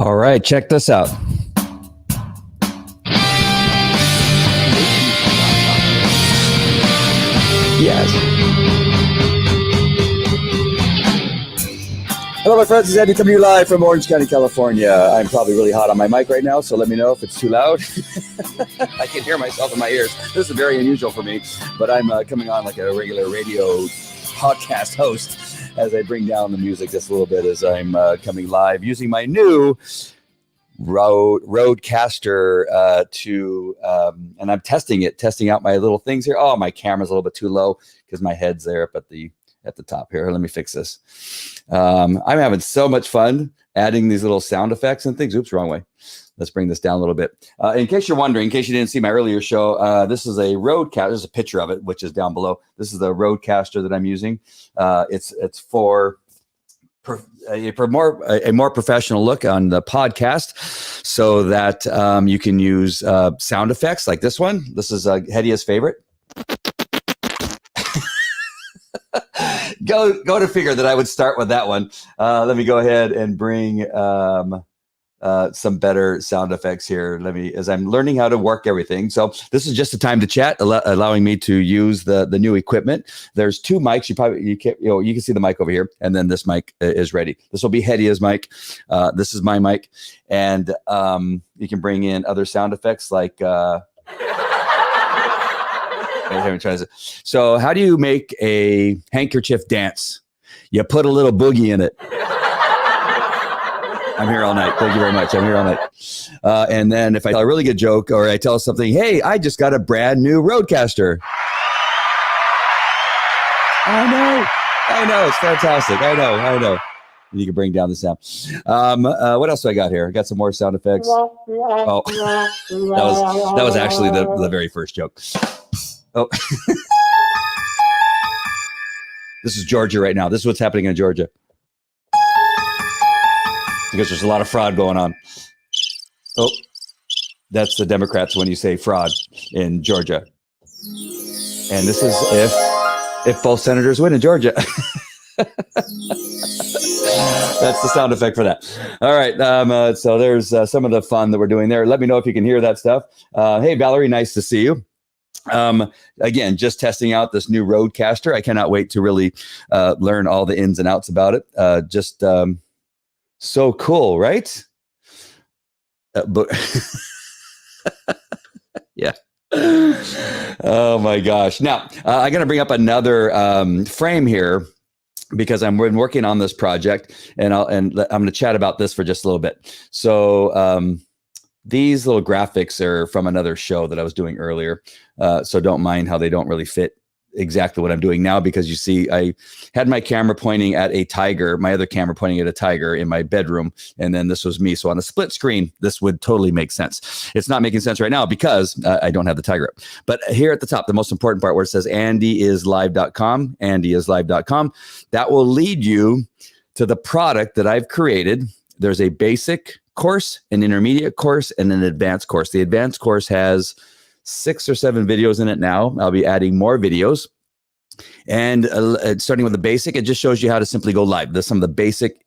All right, check this out. Yes. Hello, my friends. It's Andy coming to you live from Orange County, California. I'm probably really hot on my mic right now, so let me know if it's too loud. I can hear myself in my ears. This is very unusual for me, but I'm coming on like a regular radio podcast host as I bring down the music just a little bit as I'm coming live using my new Rodecaster and I'm testing out my little things here. Oh, my camera's a little bit too low because my head's there up at the top here. Let me fix this. I'm having so much fun adding these little sound effects and things. Oops, wrong way. Let's bring this down a little bit. In case you're wondering, in case you didn't see my earlier show, this is a Rodecaster. There's a picture of it, which is down below. This is the Rodecaster that I'm using. It's for a more professional look on the podcast, so that you can use sound effects like this one. This is Hedia's favorite. Go to figure that I would start with that one. Let me go ahead and bring some better sound effects here. As I'm learning how to work everything. So this is just a time to chat, allowing me to use the new equipment. There's two mics. You can see the mic over here, and then this mic is ready. This will be Hedia's mic. This is my mic, and you can bring in other sound effects like. So how do you make a handkerchief dance? You put a little boogie in it. I'm here all night. Thank you very much. I'm here all night. And then if I tell a really good joke or I tell something, hey, I just got a brand new Rodecaster. I know. It's fantastic. I know. You can bring down the sound. What else do I got here? I got some more sound effects. Oh, that was actually the very first joke. Oh, this is Georgia right now. This is what's happening in Georgia. Because there's a lot of fraud going on. Oh, that's the Democrats when you say fraud in Georgia. And this is if both senators win in Georgia. That's the sound effect for that. All right. So there's some of the fun that we're doing there. Let me know if you can hear that stuff. Hey, Valerie, nice to see you. Again, just testing out this new Rodecaster. I cannot wait to really learn all the ins and outs about it. So cool, right? But yeah. Oh my gosh. Now, I'm going to bring up another frame here because I've been working on this project, and I'm going to chat about this for just a little bit. So these little graphics are from another show that I was doing earlier. So don't mind how they don't really fit exactly what I'm doing now, because you see, I had my camera pointing at a tiger, my other camera pointing at a tiger in my bedroom, and then this was me. So on a split screen, this would totally make sense. It's not making sense right now because I don't have the tiger up. But here at the top, the most important part where it says andyislive.com, andyislive.com, that will lead you to the product that I've created. There's a basic course, an intermediate course, and an advanced course. The advanced course has 6 or 7 videos in it now. I'll be adding more videos. And starting with the basic, it just shows you how to simply go live. There's some of the basic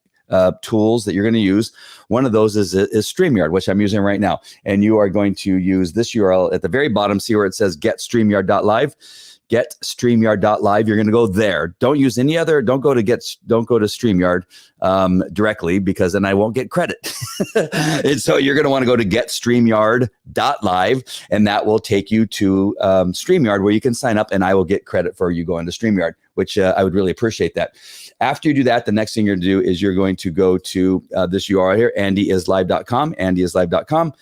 tools that you're going to use. One of those is StreamYard, which I'm using right now. And you are going to use this URL at the very bottom. See where it says getstreamyard.live. GetStreamYard.live. You're going to go there. Don't use any other. Don't go to StreamYard directly, because then I won't get credit. And so you're going to want to go to GetStreamYard.live, and that will take you to StreamYard, where you can sign up, and I will get credit for you going to StreamYard, which I would really appreciate that. After you do that, the next thing you're going to do is you're going to go to this URL here, andyislive.com, andyislive.com,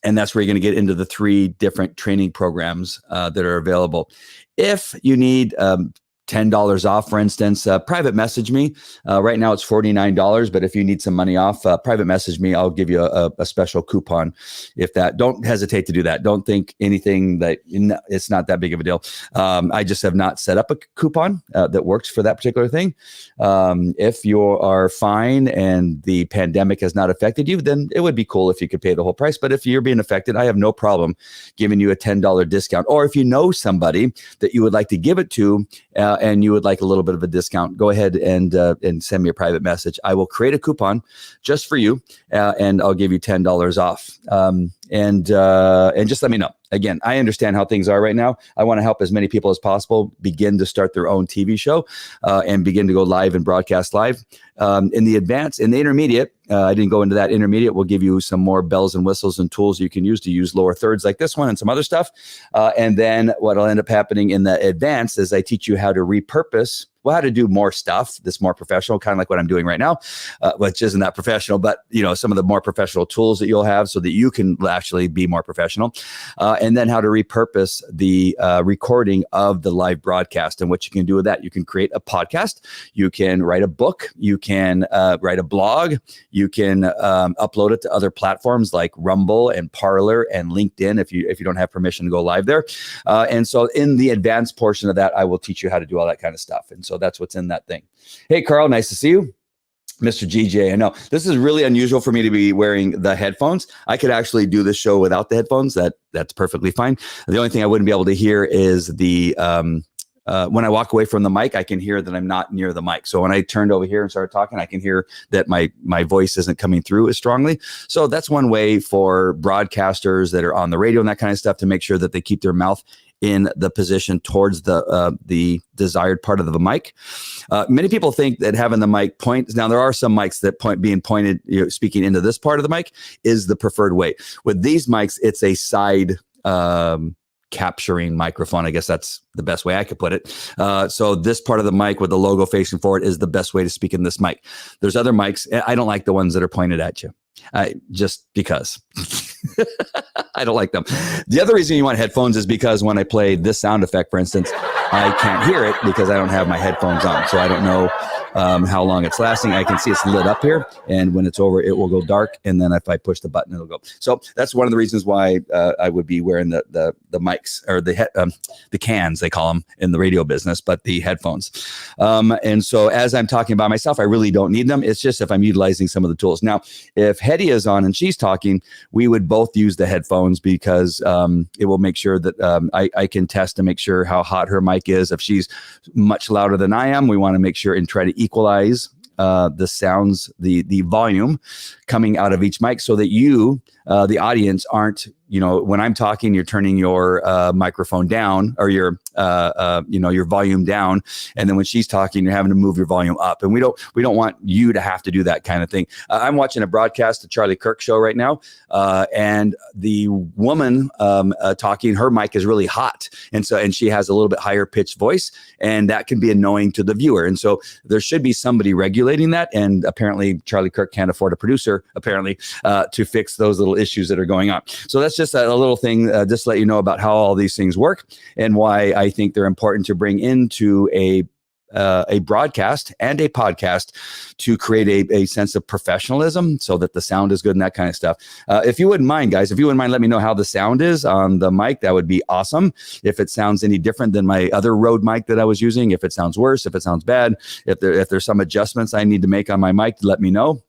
and that's where you're going to get into the 3 different training programs that are available. If you need $10 off, for instance, private message me. Right now it's $49, but if you need some money off, private message me. I'll give you a special coupon. Don't hesitate to do that. Don't think anything that it's not that big of a deal. I just have not set up a coupon that works for that particular thing. If you are fine and the pandemic has not affected you, then it would be cool if you could pay the whole price. But if you're being affected, I have no problem giving you a $10 discount. Or if you know somebody that you would like to give it to, and you would like a little bit of a discount, go ahead and send me a private message. I will create a coupon just for you, and I'll give you $10 off. And just let me know. Again, I understand how things are right now. I want to help as many people as possible begin to start their own TV show and begin to go live and broadcast live. In the intermediate, I didn't go into that. Intermediate will give you some more bells and whistles and tools you can use lower thirds like this one and some other stuff. And then what will end up happening in the advanced is I teach you how to repurpose, how to do more stuff that's more professional, kind of like what I'm doing right now, which isn't that professional, but some of the more professional tools that you'll have so that you can actually be more professional. And then how to repurpose the recording of the live broadcast. And what you can do with that, you can create a podcast, you can write a book, you can write a blog, you can upload it to other platforms like Rumble and Parler and LinkedIn if you don't have permission to go live there. And so in the advanced portion of that, I will teach you how to do all that kind of stuff. And so that's what's in that thing. Hey, Carl, nice to see you. Mr. GJ, I know this is really unusual for me to be wearing the headphones. I could actually do this show without the headphones. That's perfectly fine. The only thing I wouldn't be able to hear is the when I walk away from the mic, I can hear that I'm not near the mic. So when I turned over here and started talking, I can hear that my voice isn't coming through as strongly. So that's one way for broadcasters that are on the radio and that kind of stuff to make sure that they keep their mouth in the position towards the desired part of the mic. Many people think that having the mic point, now there are some mics that being pointed, speaking into this part of the mic is the preferred way. With these mics, it's a side capturing microphone. I guess that's the best way I could put it. So this part of the mic with the logo facing forward is the best way to speak in this mic. There's other mics. I don't like the ones that are pointed at you. Just because. I don't like them. The other reason you want headphones is because when I play this sound effect, for instance, I can't hear it because I don't have my headphones on. So I don't know how long it's lasting. I can see it's lit up here, and when it's over, it will go dark. And then if I push the button, it'll go. So that's one of the reasons why I would be wearing the mics or the cans, they call them in the radio business, but the headphones. And so as I'm talking about myself, I really don't need them. It's just if I'm utilizing some of the tools. Now, if Hetty is on and she's talking, we would both use the headphones because it will make sure that I can test to make sure how hot her mic is. If she's much louder than I am, we want to make sure and try to equalize the sounds, the volume coming out of each mic so that you, the audience, aren't, when I'm talking, you're turning your microphone down or your volume down. And then when she's talking, you're having to move your volume up. And we don't want you to have to do that kind of thing. I'm watching a broadcast, the Charlie Kirk show right now. And the woman talking, her mic is really hot. And she has a little bit higher pitched voice, and that can be annoying to the viewer. And so there should be somebody regulating that. And apparently Charlie Kirk can't afford a producer, apparently, to fix those little issues that are going on. So that's just a little thing, just to let you know about how all these things work and why I think they're important to bring into a broadcast and a podcast to create a sense of professionalism so that the sound is good and that kind of stuff. If you wouldn't mind, guys, let me know how the sound is on the mic. That would be awesome. If it sounds any different than my other Rode mic that I was using, if it sounds worse, if it sounds bad, if there's some adjustments I need to make on my mic, let me know.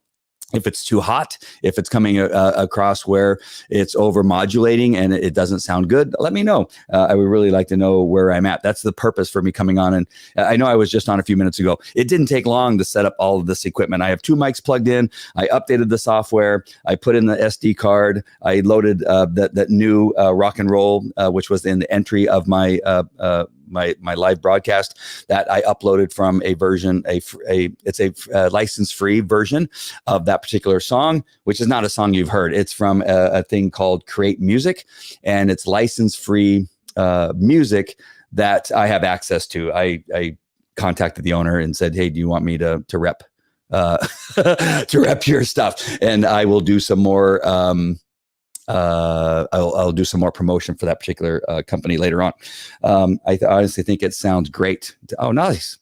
If it's too hot, if it's coming across where it's over modulating and it doesn't sound good, let me know. I would really like to know where I'm at. That's the purpose for me coming on. And I know I was just on a few minutes ago. It didn't take long to set up all of this equipment. I have 2 mics plugged in. I updated the software. I put in the SD card. I loaded that new rock and roll, which was in the entry of my my live broadcast that I uploaded from a version, it's a license-free version of that particular song, which is not a song you've heard. It's from a thing called Create Music, and it's license-free music that I have access to. I contacted the owner and said, hey, do you want me to rep to rep your stuff? And I will do some more I'll do some more promotion for that particular company later on. I honestly think it sounds great. Oh, nice.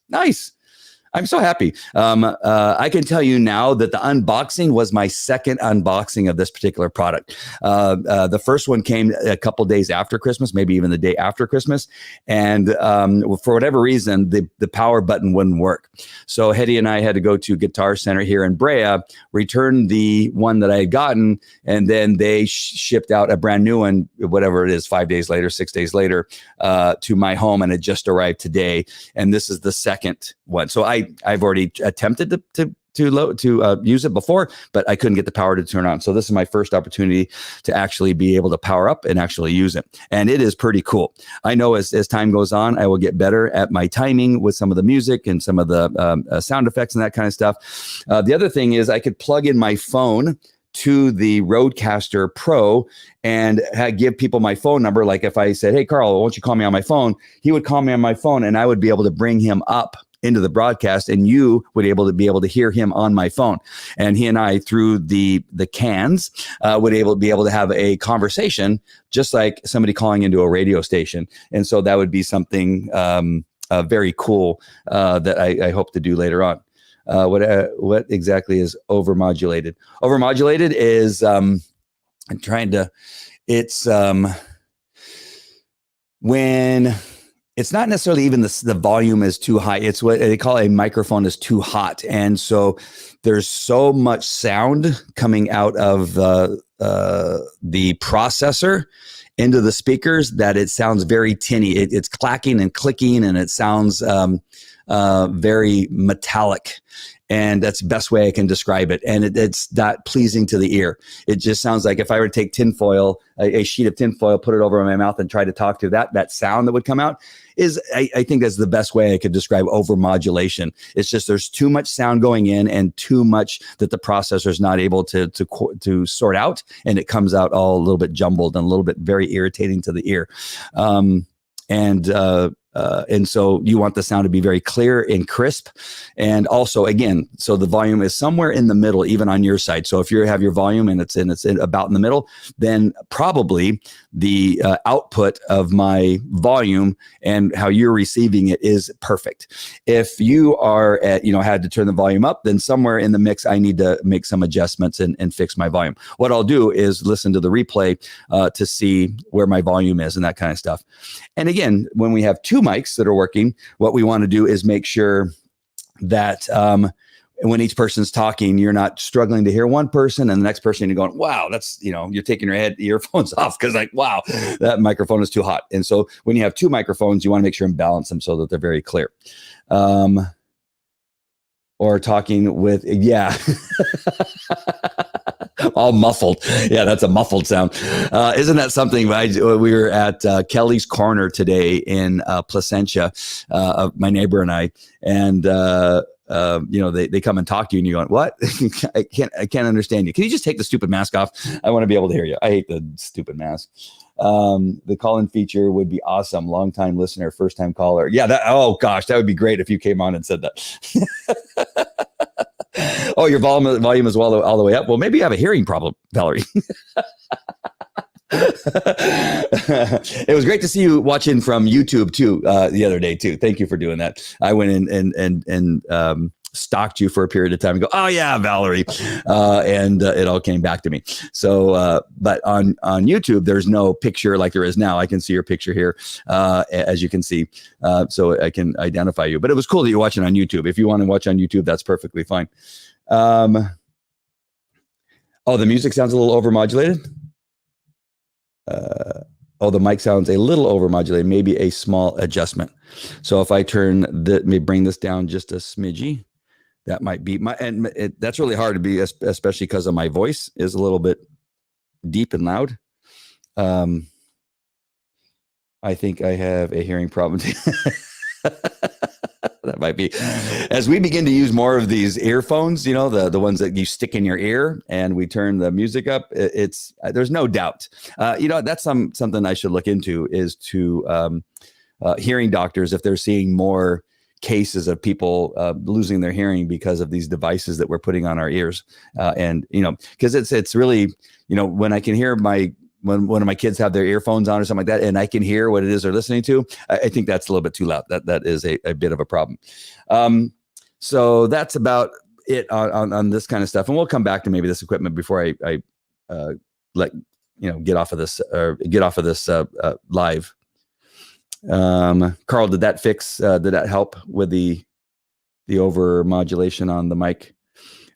I'm so happy. I can tell you now that the unboxing was my second unboxing of this particular product. The first one came a couple days after Christmas, maybe even the day after Christmas. And for whatever reason, the power button wouldn't work. So Hetty and I had to go to Guitar Center here in Brea, return the one that I had gotten, and then they shipped out a brand new one, whatever it is, 5 days later, 6 days later, to my home, and it just arrived today. And this is the second one. So I've already attempted to use it before, but I couldn't get the power to turn on. So this is my first opportunity to actually be able to power up and actually use it. And it is pretty cool. I know as time goes on, I will get better at my timing with some of the music and some of the sound effects and that kind of stuff. The other thing is I could plug in my phone to the Rodecaster Pro and give people my phone number. Like if I said, hey, Carl, why don't you call me on my phone? He would call me on my phone and I would be able to bring him up into the broadcast, and you would be able to hear him on my phone. And he and I, through the cans, would be able to have a conversation just like somebody calling into a radio station. And so that would be something very cool that I hope to do later on. What exactly is overmodulated? Overmodulated is when it's not necessarily even the volume is too high. It's what they call a microphone is too hot. And so there's so much sound coming out of the processor into the speakers that it sounds very tinny. It's clacking and clicking, and it sounds very metallic. And that's the best way I can describe it. And it's not pleasing to the ear. It just sounds like if I were to take tinfoil, a sheet of tinfoil, put it over my mouth and try to talk to that sound that would come out is, I think that's the best way I could describe overmodulation. It's just there's too much sound going in and too much that the processor is not able to sort out. And it comes out all a little bit jumbled and a little bit very irritating to the ear. And so you want the sound to be very clear and crisp. And also, again, so the volume is somewhere in the middle, even on your side. So if you have your volume and it's about in the middle, then probably the output of my volume and how you're receiving it is perfect. If you are had to turn the volume up, then somewhere in the mix, I need to make some adjustments and fix my volume. What I'll do is listen to the replay to see where my volume is and that kind of stuff. And again, when we have two mics that are working, what we want to do is make sure that when each person's talking, you're not struggling to hear one person and the next person you're going, wow, that's, you're taking your earphones off because like, wow, that microphone is too hot. And so when you have two microphones, you want to make sure and balance them so that they're very clear. Or talking with, yeah. All muffled. Yeah, that's a muffled sound. Isn't that something? We were at Kelly's Corner today in Placentia, my neighbor and I, and they come and talk to you, and you're going, "What? I can't understand you. Can you just take the stupid mask off? I want to be able to hear you. I hate the stupid mask." The call-in feature would be awesome. Long-time listener, first-time caller. Yeah. Oh gosh, that would be great if you came on and said that. Oh, your volume is all the way up. Well, maybe you have a hearing problem, Valerie. It was great to see you watching from YouTube too the other day too. Thank you for doing that. I went in and stalked you for a period of time and go, oh yeah, Valerie. And it all came back to me. So, but on YouTube, there's no picture like there is now. I can see your picture here, as you can see. So I can identify you, but it was cool that you're watching on YouTube. If you want to watch on YouTube, that's perfectly fine. The music sounds a little overmodulated. The mic sounds a little overmodulated, maybe a small adjustment. So if I may bring this down just a smidgy, that might be that's really hard to be, especially because of my voice is a little bit deep and loud. I think I have a hearing problem. That might be. As we begin to use more of these earphones, the ones that you stick in your ear, and we turn the music up, there's no doubt. That's something I should look into is to hearing doctors if they're seeing more cases of people losing their hearing because of these devices that we're putting on our ears, and because it's really when I can hear when one of my kids have their earphones on or something like that, and I can hear what it is they're listening to, I think that's a little bit too loud. That is a bit of a problem. So that's about it on this kind of stuff. And we'll come back to maybe this equipment before I let get off of this live. Carl, did that help with the over modulation on the mic?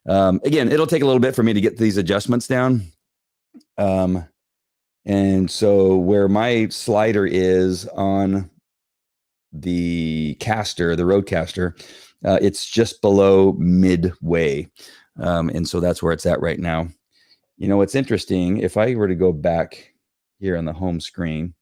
Again, it'll take a little bit for me to get these adjustments down. And so where my slider is on the Rodecaster, it's just below midway. And so that's where it's at right now. What's interesting, if I were to go back here on the home screen,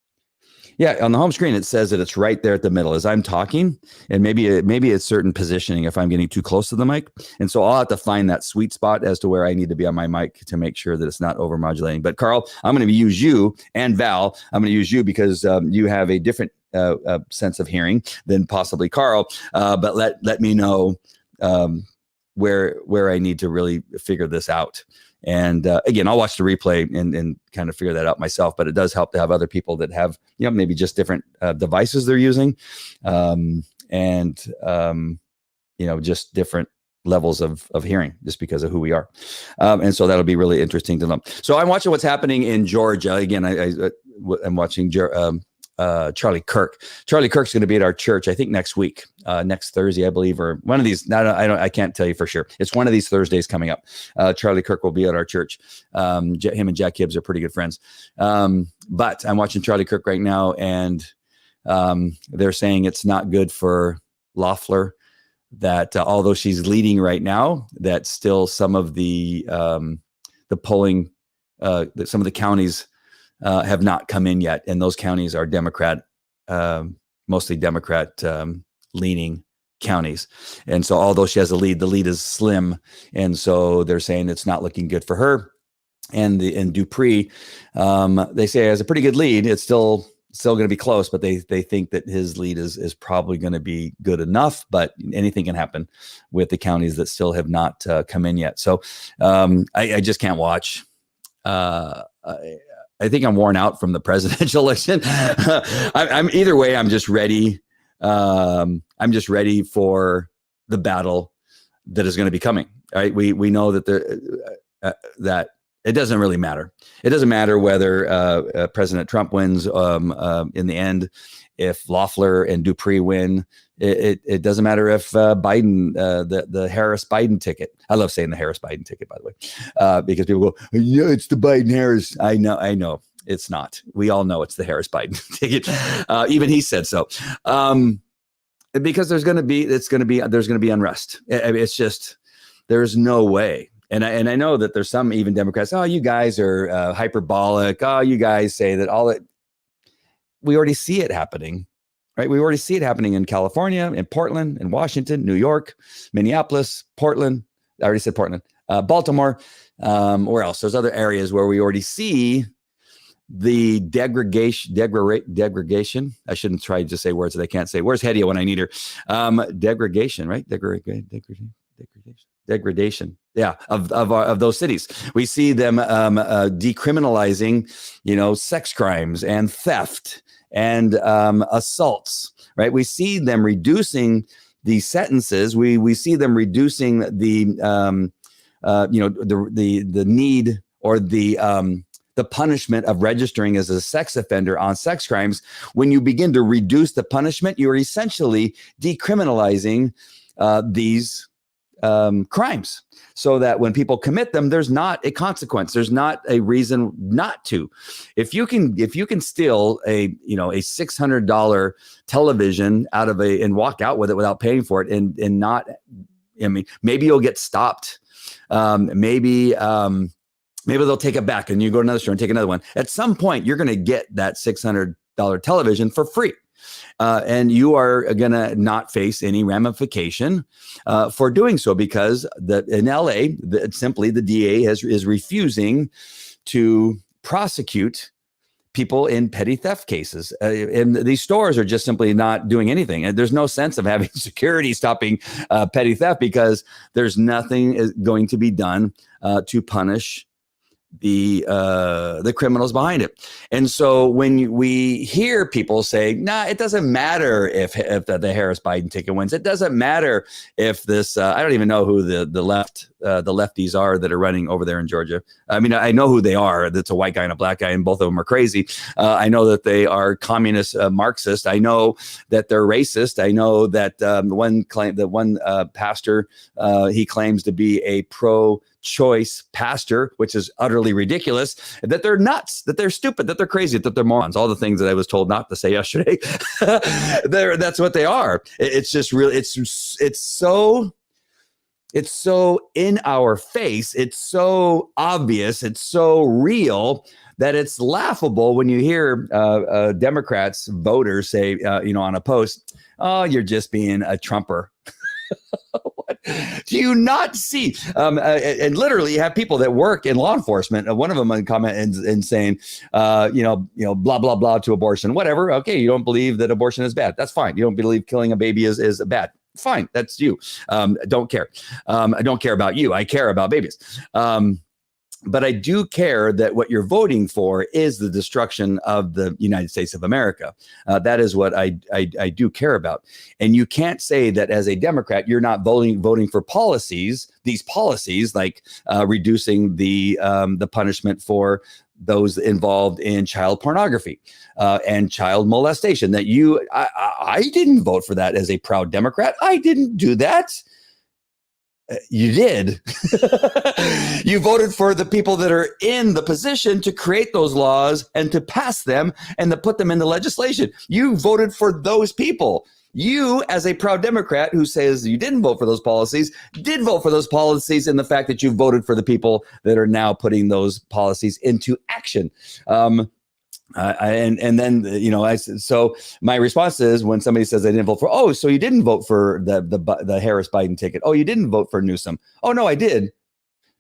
on the home screen, it says that it's right there at the middle as I'm talking, and maybe it's certain positioning if I'm getting too close to the mic. And so I'll have to find that sweet spot as to where I need to be on my mic to make sure that it's not over modulating. But Carl, I'm going to use you, and Val, I'm going to use you because you have a different sense of hearing than possibly Carl. But let me know where I need to really figure this out. And again, I'll watch the replay and kind of figure that out myself. But it does help to have other people that have, maybe just different devices they're using, just different levels of hearing, just because of who we are. And so that'll be really interesting to know. So I'm watching what's happening in Georgia. Again, I'm watching Charlie Kirk. Charlie Kirk's going to be at our church, I think next week, next Thursday, I believe, or one of these. I can't tell you for sure. It's one of these Thursdays coming up. Charlie Kirk will be at our church. Him and Jack Hibbs are pretty good friends. But I'm watching Charlie Kirk right now, and they're saying it's not good for Loeffler, that although she's leading right now, that still some of the polling, some of the counties have not come in yet, and those counties are mostly Democrat leaning counties. And so although she has the lead is slim, and so they're saying it's not looking good for her. And Dupree, they say has a pretty good lead. It's still going to be close, but they think that his lead is probably going to be good enough. But anything can happen with the counties that still have not come in yet. So I just can't watch. I think I'm worn out from the presidential election. I'm either way. I'm just ready. I'm just ready for the battle that is going to be coming. Right? We know that that it doesn't really matter. It doesn't matter whether President Trump wins in the end. If Loeffler and Dupree win, it doesn't matter if Biden, the Harris Biden ticket. I love saying the Harris Biden ticket, by the way, because people go, yeah, it's the Biden Harris. I know it's not. We all know it's the Harris Biden ticket. Even he said so. Because there's going to be unrest. It's just, there's no way. And I know that there's some even Democrats. Oh, you guys are hyperbolic. Oh, you guys say that all that. We already see it happening, right? We already see it happening in California, in Portland, in Washington, New York, Minneapolis, Portland. I already said Portland, Baltimore. Where else? There's other areas where we already see the degradation. I shouldn't try to say words that I can't say. Where's Hedia when I need her? Degradation, right? Degradation. Yeah, of those cities. We see them decriminalizing, sex crimes and theft and assaults, right? We see them reducing the sentences. We see them reducing the need or the punishment of registering as a sex offender on sex crimes. When you begin to reduce the punishment, you are essentially decriminalizing these crimes, so that when people commit them, there's not a consequence. There's not a reason not to. If you can steal a $600 television out of and walk out with it without paying for it, and not, maybe you'll get stopped. Maybe they'll take it back and you go to another store and take another one. At some point, you're going to get that $600 television for free. And you are going to not face any ramification for doing so, because in LA, simply the DA is refusing to prosecute people in petty theft cases. And these stores are just simply not doing anything. And there's no sense of having security stopping petty theft, because there's nothing is going to be done to punish the criminals behind it. And so when we hear people say, nah, it doesn't matter if the Harris Biden ticket wins. It doesn't matter if this, I don't even know who the lefties are that are running over there in Georgia. I mean, I know who they are. That's a white guy and a black guy, and both of them are crazy. I know that they are communist Marxist. I know that they're racist. I know that one pastor, he claims to be a pro-choice pastor, which is utterly ridiculous, that they're nuts, that they're stupid, that they're crazy, that they're morons, all the things that I was told not to say yesterday. That's what they are. It's just really, it's so in our face. It's so obvious. It's so real that it's laughable when you hear Democrats voters say, on a post, oh, you're just being a Trumper. What? Do you not see? And literally, you have people that work in law enforcement. One of them in comment and saying, blah blah blah to abortion, whatever. Okay, you don't believe that abortion is bad. That's fine. You don't believe killing a baby is bad. Fine, that's you. I don't care. I don't care about you. I care about babies. But I do care that what you're voting for is the destruction of the United States of America. That is what I do care about. And you can't say that as a Democrat, you're not voting for these policies like reducing the punishment for those involved in child pornography and child molestation. That I didn't vote for that as a proud Democrat. I didn't do that. You did. You voted for the people that are in the position to create those laws and to pass them and to put them into legislation. You voted for those people. You, as a proud Democrat who says you didn't vote for those policies, did vote for those policies in the fact that you voted for the people that are now putting those policies into action. So my response is when somebody says I didn't vote for, oh, so you didn't vote for the Harris Biden ticket. Oh, you didn't vote for Newsom. Oh, no, I did.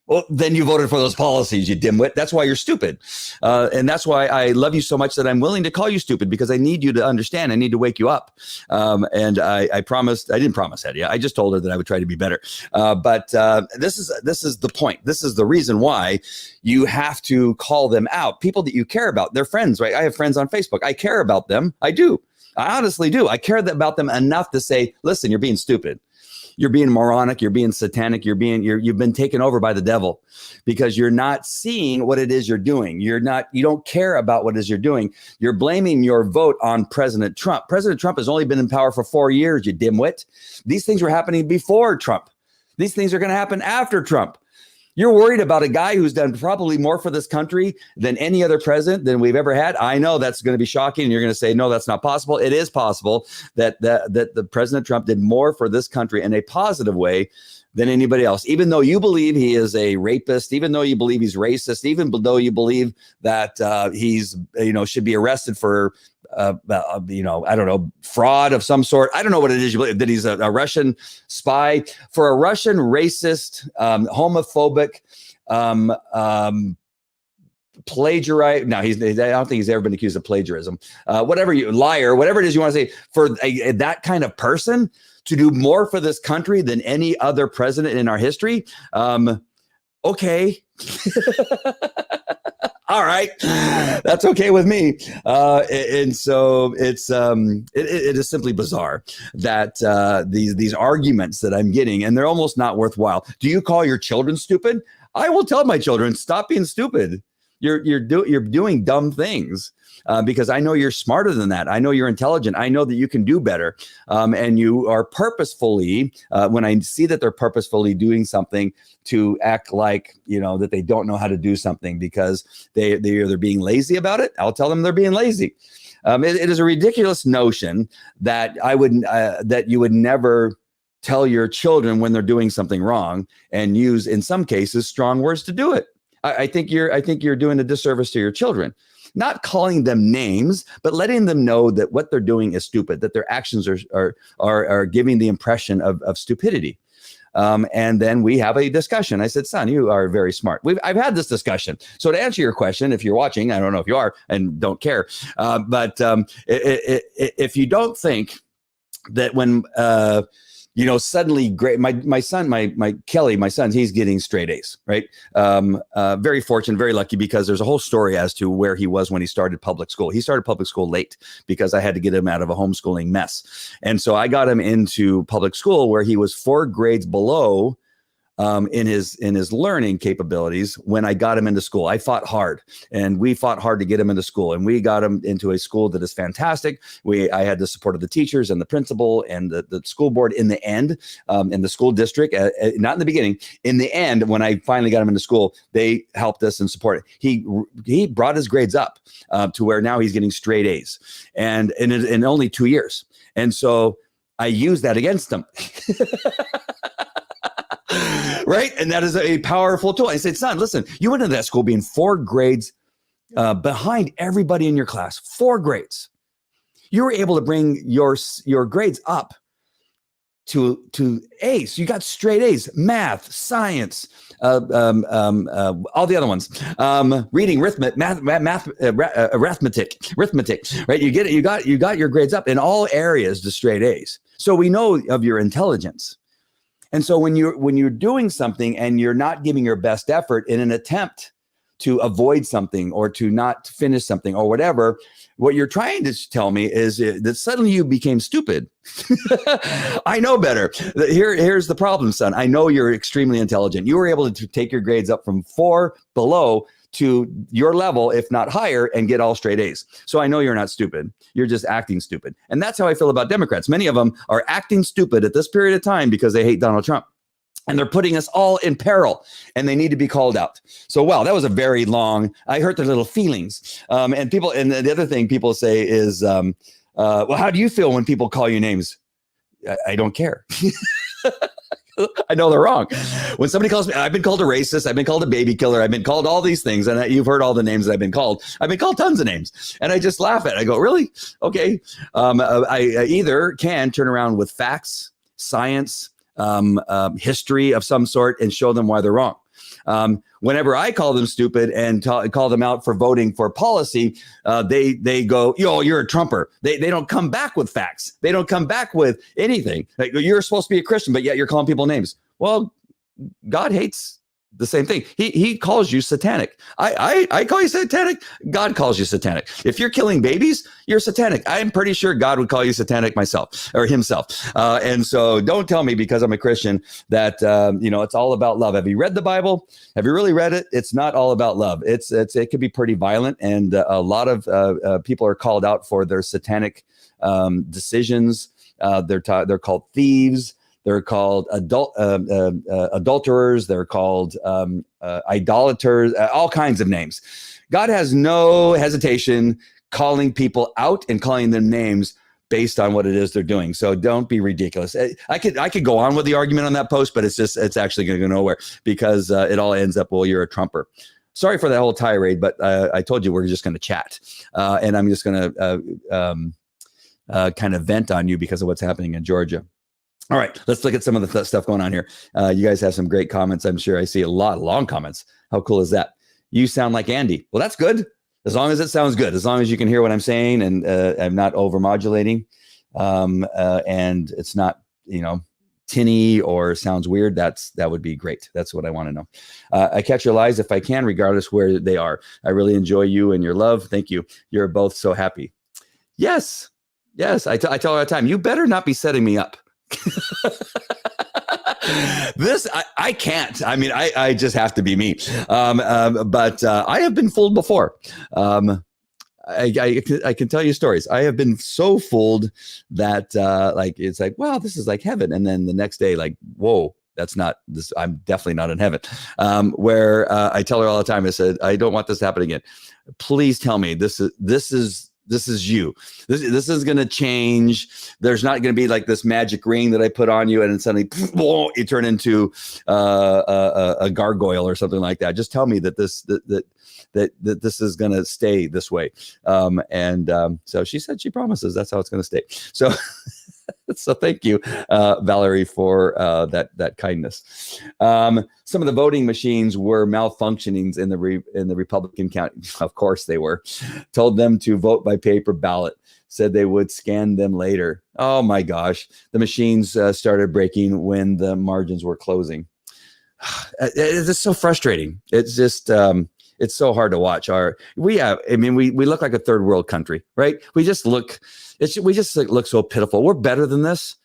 Well, then you voted for those policies, you dimwit. That's why you're stupid. And that's why I love you so much that I'm willing to call you stupid, because I need you to understand. I need to wake you up. And I promised, I didn't promise Hedia. I just told her that I would try to be better. But this is the point. This is the reason why you have to call them out. People that you care about, they're friends, right? I have friends on Facebook. I care about them. I do. I honestly do. I care about them enough to say, listen, you're being stupid. You're being moronic, you're being satanic, you've been taken over by the devil, because you're not seeing what it is you're doing. You don't care about what it is you're doing. You're blaming your vote on President Trump. President Trump has only been in power for 4 years, you dimwit. These things were happening before Trump. These things are going to happen after Trump. You're worried about a guy who's done probably more for this country than any other president than we've ever had. I know that's going to be shocking, and you're going to say, no, that's not possible. It is possible that the President Trump did more for this country in a positive way than anybody else, even though you believe he is a rapist, even though you believe he's racist, even though you believe that he's should be arrested for I don't know, fraud of some sort. I don't know what it is you believe, that he's a Russian spy. For a Russian racist, homophobic, plagiarist. No, I don't think he's ever been accused of plagiarism. Whatever it is you want to say, for that kind of person to do more for this country than any other president in our history. Okay. All right. That's okay with me. And so it is simply bizarre that these arguments that I'm getting, and they're almost not worthwhile. Do you call your children stupid? I will tell my children, stop being stupid. You're doing dumb things. Because I know you're smarter than that. I know you're intelligent. I know that you can do better. And you are purposefully, when I see that they're purposefully doing something to act like, that they don't know how to do something because they're either being lazy about it, I'll tell them they're being lazy. It is a ridiculous notion that that you would never tell your children when they're doing something wrong and use, in some cases, strong words to do it. I think you're doing a disservice to your children. Not calling them names, but letting them know that what they're doing is stupid, that their actions are giving the impression of stupidity. And then we have a discussion. I said, son, you are very smart. I've had this discussion. So to answer your question, if you're watching, I don't know if you are and don't care, but if you don't think that when suddenly great. My son, my Kelly, my son, he's getting straight A's, right? Very fortunate, very lucky, because there's a whole story as to where he was when he started public school. He started public school late because I had to get him out of a homeschooling mess. And so I got him into public school where he was 4 grades below in his learning capabilities. When I got him into school, I fought hard, and we fought hard to get him into school, and we got him into a school that is fantastic. I had the support of the teachers and the principal and the school board in the end, in the school district, not in the beginning. In the end, when I finally got him into school, they helped us and supported. He brought his grades up to where now he's getting straight A's, and in only 2 years. And so I use that against him. Right. And that is a powerful tool. I said, son, listen, you went into that school being 4 grades behind everybody in your class, 4 grades. You were able to bring your grades up to A's. You got straight A's, math, science, all the other ones, reading, arithmetic, right? You got your grades up in all areas to straight A's. So we know of your intelligence. And so when you're doing something and you're not giving your best effort in an attempt to avoid something or to not finish something or whatever, what you're trying to tell me is that suddenly you became stupid. I know better. Here's the problem, son. I know you're extremely intelligent. You were able to take your grades up from 4 below to your level, if not higher, and get all straight A's. So I know you're not stupid. You're just acting stupid. And that's how I feel about Democrats. Many of them are acting stupid at this period of time because they hate Donald Trump. And they're putting us all in peril, and they need to be called out. So, wow, that was a very long, I hurt their little feelings. And the other thing people say is, well, how do you feel when people call you names? I don't care. I know they're wrong. When somebody calls me, I've been called a racist. I've been called a baby killer. I've been called all these things. And you've heard all the names that I've been called. I've been called tons of names. And I just laugh at it. I go, really? Okay. I either can turn around with facts, science, history of some sort, and show them why they're wrong. Whenever I call them stupid and call them out for voting for policy, they go, you're a Trumper. They don't come back with facts. They don't come back with anything. Like, you're supposed to be a Christian, but yet you're calling people names. Well, God hates the same thing. He calls you satanic. I call you satanic. God calls you satanic. If you're killing babies, you're satanic. I'm pretty sure God would call you satanic himself. And so don't tell me because I'm a Christian that, it's all about love. Have you read the Bible? Have you really read it? It's not all about love. It could be pretty violent. And a lot of people are called out for their satanic decisions. They're called thieves. They're called adulterers. They're called idolaters, all kinds of names. God has no hesitation calling people out and calling them names based on what it is they're doing. So don't be ridiculous. I could go on with the argument on that post, but it's actually going to go nowhere because it all ends up, well, you're a Trumper. Sorry for that whole tirade, but I told you we're just going to chat. And I'm just going to kind of vent on you because of what's happening in Georgia. All right, let's look at some of the stuff going on here. You guys have some great comments. I'm sure I see a lot of long comments. How cool is that? You sound like Andy. Well, that's good. As long as it sounds good, as long as you can hear what I'm saying and I'm not overmodulating and it's not, tinny or sounds weird, that would be great. That's what I want to know. I catch your lies if I can, regardless where they are. I really enjoy you and your love. Thank you. You're both so happy. Yes. I tell her all the time, you better not be setting me up. This I can't. I mean, I just have to be me. But I have been fooled before. I can tell you stories. I have been so fooled that it's like, wow, this is like heaven, and then the next day, like, whoa, that's not this. I'm definitely not in heaven. Where I tell her all the time, I said, I don't want this to happen again. Please tell me this is you. This is going to change. There's not going to be like this magic ring that I put on you and then suddenly you turn into a gargoyle or something like that. Just tell me that this is going to stay this way. So she said she promises that's how it's going to stay. So So thank you, Valerie, for that kindness. Some of the voting machines were malfunctionings in the Republican county. Of course they were. Told them to vote by paper ballot. Said they would scan them later. Oh my gosh. The machines started breaking when the margins were closing. It's so frustrating. It's just it's so hard to watch. We look like a third world country, right? We just look so pitiful. We're better than this.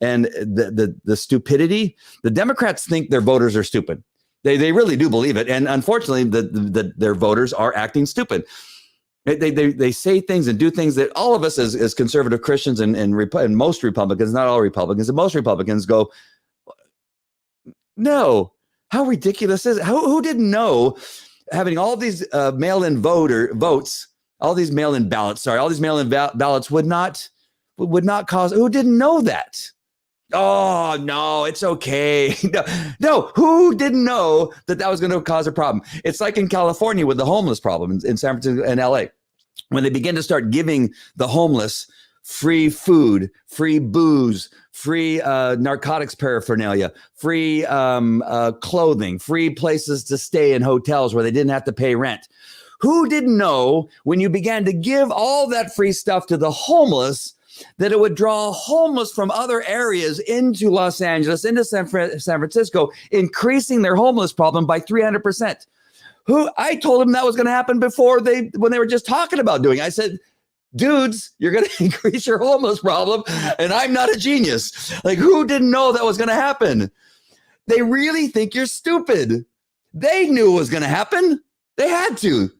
And the stupidity, the Democrats think their voters are stupid. They really do believe it. And unfortunately, their voters are acting stupid. They say things and do things that all of us as conservative Christians and most Republicans, not all Republicans, and most Republicans go, no, how ridiculous is it? Who didn't know having all these mail-in votes, all these mail-in ballots, all these mail-in ballots would not cause, who didn't know that? Oh, no, it's okay. No, who didn't know that was going to cause a problem? It's like in California with the homeless problem in San Francisco and LA. When they begin to start giving the homeless free food, free booze, free narcotics paraphernalia, free clothing, free places to stay in hotels where they didn't have to pay rent. Who didn't know when you began to give all that free stuff to the homeless that it would draw homeless from other areas into Los Angeles, into San Francisco, increasing their homeless problem by 300%? I told them that was going to happen when they were just talking about doing it. I said, dudes, you're going to increase your homeless problem, and I'm not a genius. Like, who didn't know that was going to happen? They really think you're stupid. They knew it was going to happen. They had to.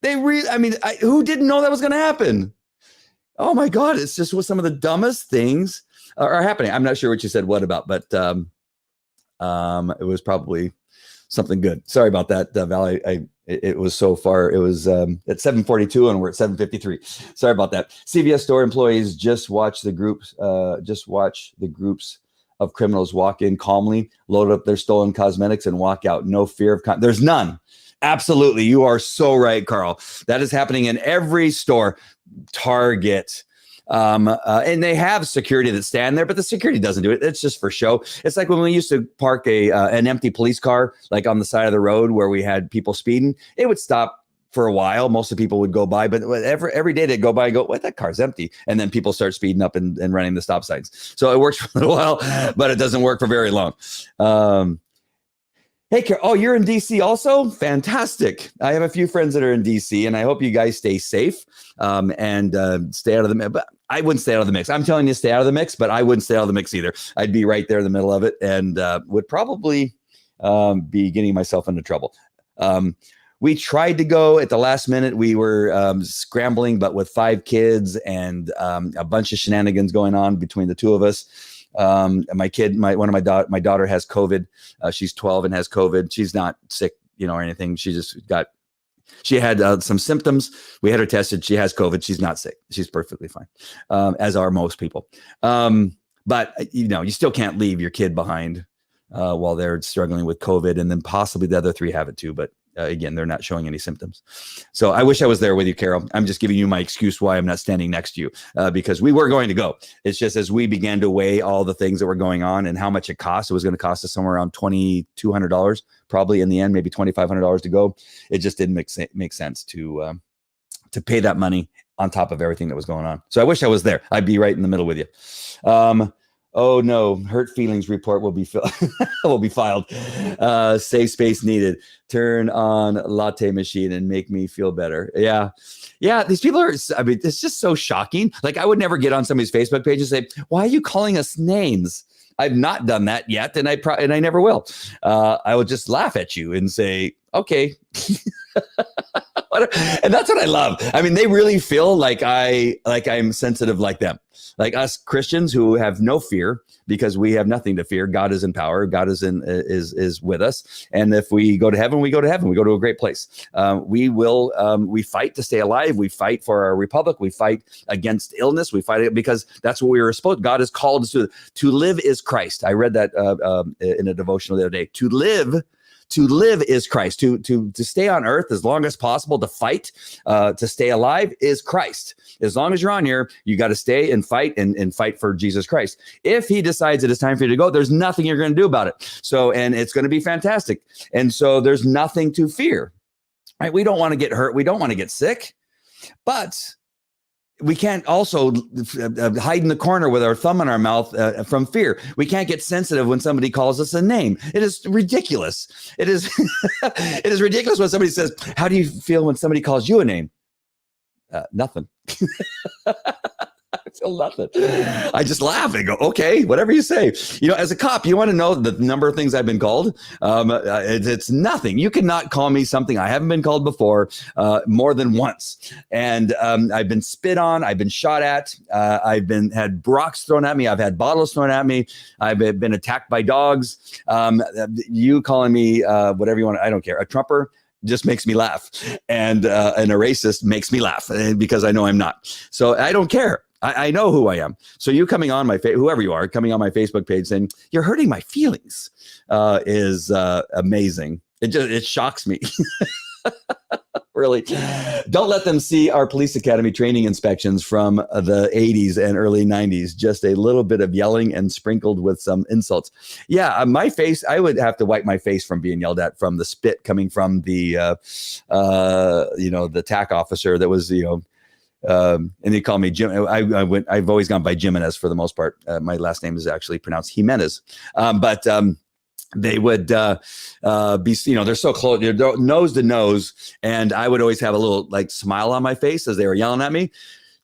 Who didn't know that was going to happen? Oh my God, it's just what some of the dumbest things are happening. I'm not sure what you said what about, but it was probably something good. Sorry about that, Valley. It was so far. It was at 7:42 and we're at 7:53. Sorry about that. CVS store employees just watch the groups of criminals walk in calmly, load up their stolen cosmetics, and walk out. No fear of there's none. Absolutely, you are so right, Carl. That is happening in every store. Target. And they have security that stand there, but the security doesn't do it. It's just for show. It's like when we used to park an empty police car, like on the side of the road where we had people speeding. It would stop for a while. Most of the people would go by, but every day they'd go by and go, "What? That car's empty." And then people start speeding up and running the stop signs. So it works for a little while, but it doesn't work for very long. Hey, Carol. Oh, you're in DC also? Fantastic. I have a few friends that are in DC, and I hope you guys stay safe and stay out of the mix. But I wouldn't stay out of the mix. I'm telling you, stay out of the mix, but I wouldn't stay out of the mix either. I'd be right there in the middle of it and would probably be getting myself into trouble. We tried to go at the last minute. We were scrambling, but with 5 kids and a bunch of shenanigans going on between the two of us. My daughter has COVID. She's 12 and has COVID. She's not sick, or anything. She had some symptoms. We had her tested. She has COVID. She's not sick. She's perfectly fine, as are most people. But you still can't leave your kid behind while they're struggling with COVID, and then possibly the other 3 have it too. But again, they're not showing any symptoms. So I wish I was there with you, Carol. I'm just giving you my excuse why I'm not standing next to you because we were going to go. It's just as we began to weigh all the things that were going on and how much it cost, it was going to cost us somewhere around $2,200, probably in the end, maybe $2,500 to go. It just didn't make sense to pay that money on top of everything that was going on. So I wish I was there. I'd be right in the middle with you. Oh no, hurt feelings report will be filed. Safe space needed. Turn on latte machine and make me feel better. Yeah. These people are. It's just so shocking. Like I would never get on somebody's Facebook page and say, "Why are you calling us names?" I've not done that yet, and I never will. I would just laugh at you and say, "Okay." And that's what I love. They really feel like I'm sensitive like them. Like us Christians who have no fear because we have nothing to fear. God is in power. God is with us. And if we go to heaven, we go to heaven. We go to a great place. We fight to stay alive. We fight for our republic. We fight against illness. We fight it because that's what we were supposed. God has called us to live is Christ. I read that in a devotional the other day. To live to live is Christ. To stay on earth as long as possible, to fight, to stay alive is Christ. As long as you're on here, you got to stay and fight and fight for Jesus Christ. If he decides it is time for you to go, there's nothing you're going to do about it. So, and it's going to be fantastic. And so there's nothing to fear, right? We don't want to get hurt. We don't want to get sick, but we can't also hide in the corner with our thumb in our mouth from fear. We can't get sensitive when somebody calls us a name. It is ridiculous. It is, it is ridiculous when somebody says, how do you feel when somebody calls you a name? Nothing. I feel nothing. I just laugh and go, okay, whatever you say. You know, as a cop, you want to know the number of things I've been called. It's nothing. You cannot call me something I haven't been called before more than once. And I've been spit on. I've been shot at. I've had rocks thrown at me. I've had bottles thrown at me. I've been attacked by dogs. You calling me whatever you want. I don't care. A Trumper just makes me laugh. And a racist makes me laugh because I know I'm not. So I don't care. I know who I am. So you coming on my whoever you are, coming on my Facebook page saying you're hurting my feelings is amazing. It shocks me. Really. Don't let them see our police academy training inspections from the 80s and early 90s. Just a little bit of yelling and sprinkled with some insults. Yeah, my face, I would have to wipe my face from being yelled at from the spit coming from the, the TAC officer that was, and they call me Jim. I've always gone by Jimenez for the most part. My last name is actually pronounced Jimenez. But they would be, they're so close, they're nose to nose. And I would always have a little smile on my face as they were yelling at me.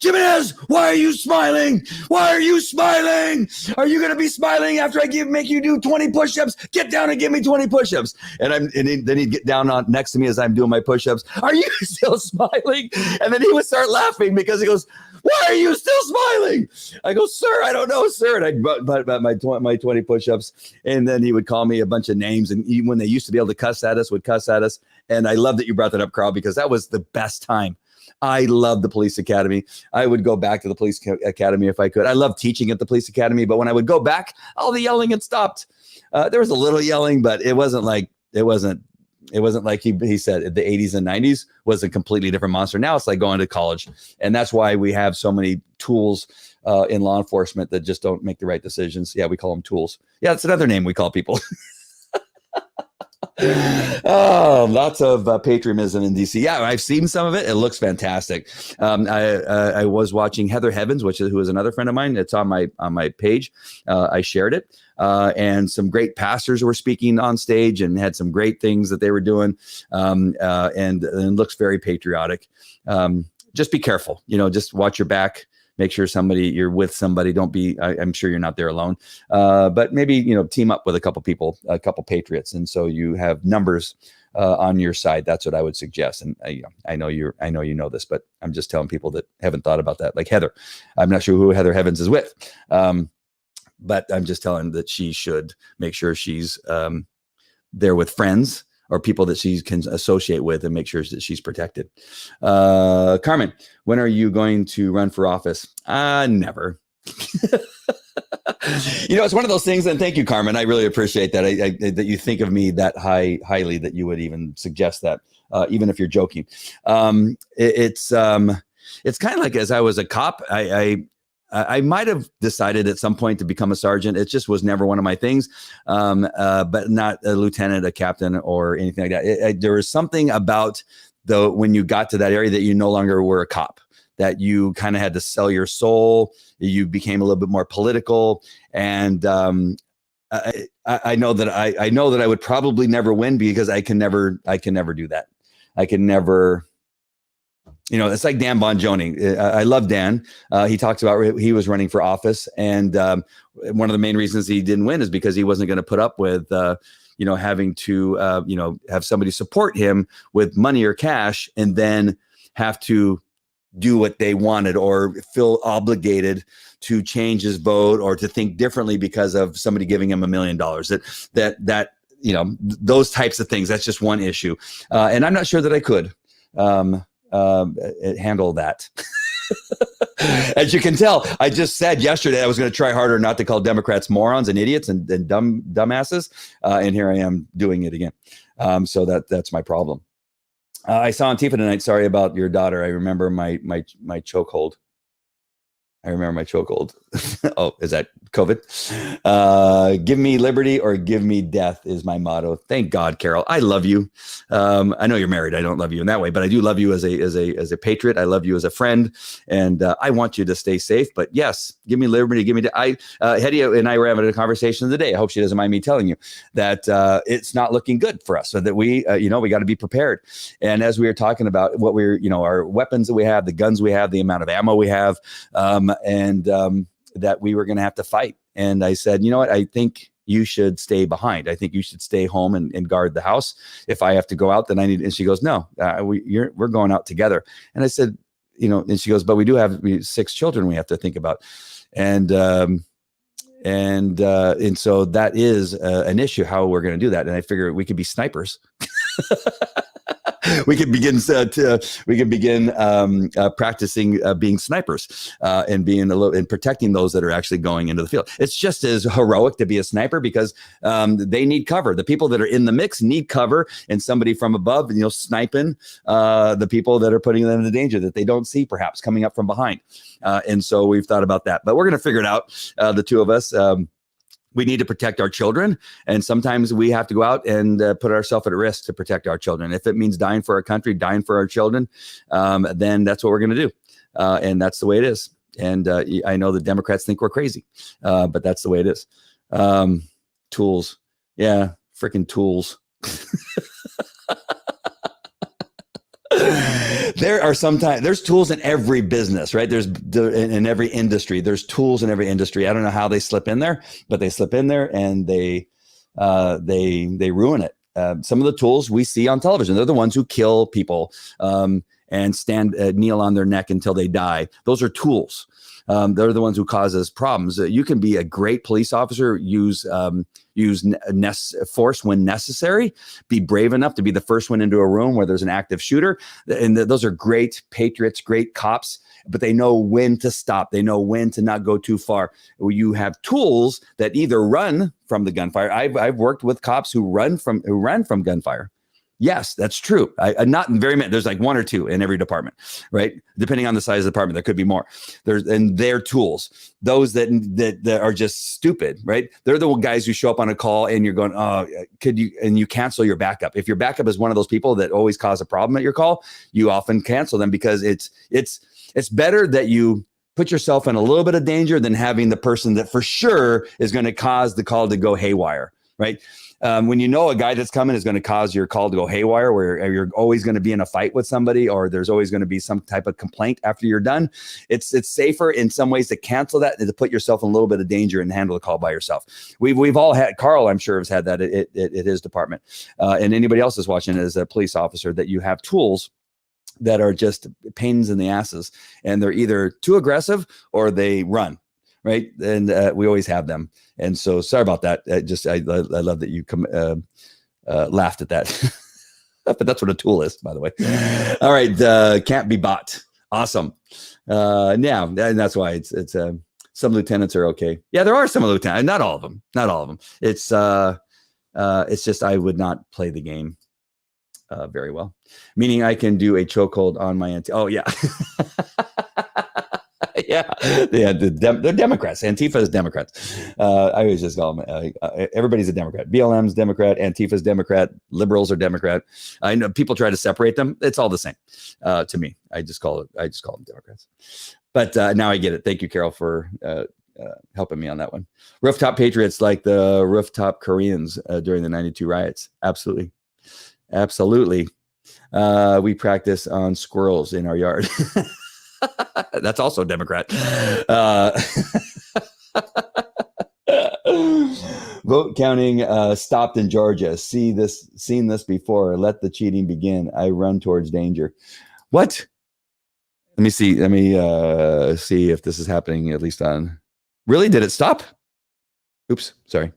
Jimenez, why are you smiling? Why are you smiling? Are you going to be smiling after I make you do 20 push-ups? Get down and give me 20 push-ups. And then he'd get down next to me as I'm doing my push-ups. Are you still smiling? And then he would start laughing because he goes, why are you still smiling? I go, sir, I don't know, sir. And I'd but my 20 push-ups. And then he would call me a bunch of names. And even when they used to be able to cuss at us, would cuss at us. And I love that you brought that up, Carl, because that was the best time. I love the police academy. I would go back to the police academy if I could. I love teaching at the police academy, but when I would go back, all the yelling had stopped. There was a little yelling, but it wasn't like he said the 80s and 90s was a completely different monster. Now it's like going to college. And that's why we have so many tools in law enforcement that just don't make the right decisions. Yeah, we call them tools. Yeah, it's another name we call people. Oh, lots of patriotism in DC. Yeah, I've seen some of it. It looks fantastic. I was watching Heather Heavens, who is another friend of mine. It's on my page. I shared it, and some great pastors were speaking on stage and had some great things that they were doing, and it looks very patriotic. Just be careful. Just watch your back. Make sure you're with somebody. Don't be, I'm sure you're not there alone, but maybe, team up with a couple people, a couple patriots. And so you have numbers on your side. That's what I would suggest. And I know you know this, but I'm just telling people that haven't thought about that. Like Heather, I'm not sure who Heather Heavens is with, but I'm just telling that she should make sure she's there with friends or people that she can associate with and make sure that she's protected. Carmen, when are you going to run for office? Never. It's one of those things, and thank you, Carmen. I really appreciate that. That you think of me that highly that you would even suggest that, even if you're joking. It's kind of like as I was a cop, I might have decided at some point to become a sergeant. It just was never one of my things, but not a lieutenant, a captain, or anything like that. There was something about when you got to that area that you no longer were a cop, that you kind of had to sell your soul. You became a little bit more political. And I know that I would probably never win because I can never do that. I can never. It's like Dan Bongiorno. I love Dan. He talks about he was running for office. And one of the main reasons he didn't win is because he wasn't going to put up with, having to, have somebody support him with money or cash and then have to do what they wanted or feel obligated to change his vote or to think differently because of somebody giving him $1 million. That those types of things. That's just one issue. And I'm not sure that I could. Handle that. As you can tell, I just said yesterday I was going to try harder not to call Democrats morons and idiots and dumbasses, and here I am doing it again. So that's my problem. I saw Antifa tonight. Sorry about your daughter. I remember my chokehold. I remember my chokehold. Oh, is that COVID? Give me liberty or give me death is my motto. Thank God, Carol. I love you. I know you're married. I don't love you in that way, but I do love you as a patriot. I love you as a friend, and I want you to stay safe. But yes, give me liberty. Give me. Hedy and I were having a conversation today. I hope she doesn't mind me telling you that it's not looking good for us. So that we got to be prepared. And as we were talking about what our weapons that we have, the guns we have, the amount of ammo we have. That we were going to have to fight. And I said, you know what? I think you should stay behind. I think you should stay home and guard the house. If I have to go out, then I need. And she goes, no, we're going out together. And I said, and she goes, but we do have 6 children we have to think about. And so that is an issue, how we're going to do that. And I figure we could be snipers. We can begin practicing being snipers and being and protecting those that are actually going into the field. It's just as heroic to be a sniper because they need cover. The people that are in the mix need cover, and somebody from above, sniping the people that are putting them in danger that they don't see, perhaps coming up from behind. And so we've thought about that, but we're going to figure it out. The two of us. We need to protect our children. And sometimes we have to go out and put ourselves at risk to protect our children. If it means dying for our country, dying for our children, then that's what we're going to do. And that's the way it is. And I know the Democrats think we're crazy, but that's the way it is. Tools. Yeah, freaking tools. There's tools in every business, right? There's in every industry. There's tools in every industry. I don't know how they slip in there, but they slip in there and they ruin it. Some of the tools we see on television, they're the ones who kill people and kneel on their neck until they die. Those are tools. They're the ones who cause us problems. You can be a great police officer, use force when necessary, be brave enough to be the first one into a room where there's an active shooter. And those are great patriots, great cops, but they know when to stop. They know when to not go too far. You have tools that either run from the gunfire. I've worked with cops who ran from gunfire. Yes, that's true. Not in very many. There's like 1 or 2 in every department, right? Depending on the size of the department, there could be more. And their tools, those that are just stupid, right? They're the guys who show up on a call and you're going, oh, could you? And you cancel your backup. If your backup is one of those people that always cause a problem at your call, you often cancel them because it's better that you put yourself in a little bit of danger than having the person that for sure is going to cause the call to go haywire, right? When you know a guy that's coming is going to cause your call to go haywire, where you're always going to be in a fight with somebody, or there's always going to be some type of complaint after you're done. It's safer in some ways to cancel that and to put yourself in a little bit of danger and handle the call by yourself. We've all had, Carl, I'm sure, has had that at his department, and anybody else is watching as a police officer, that you have tools that are just pains in the asses, and they're either too aggressive or they run. Right. And we always have them. And so sorry about that. I love that you laughed at that. But that's what a tool is, by the way. All right. Can't be bought. Awesome. Yeah. And that's why it's some lieutenants are okay. Yeah, there are some lieutenants. Not all of them. Not all of them. It's just I would not play the game very well. Meaning I can do a chokehold on my anti. Oh, yeah. Yeah, they're Democrats. Antifa is Democrats. I always just call them. Everybody's a Democrat. BLM's Democrat. Antifa's Democrat. Liberals are Democrat. I know people try to separate them. It's all the same to me. I just call them Democrats. But now I get it. Thank you, Carol, for helping me on that one. Rooftop patriots like the rooftop Koreans during the '92 riots. Absolutely, absolutely. We practice on squirrels in our yard. That's also Democrat. Vote counting stopped in Georgia. Seen this before. Let the cheating begin. I run towards danger. What? Let me see. Let me see if this is happening at least on. Really? Did it stop? Oops. Sorry.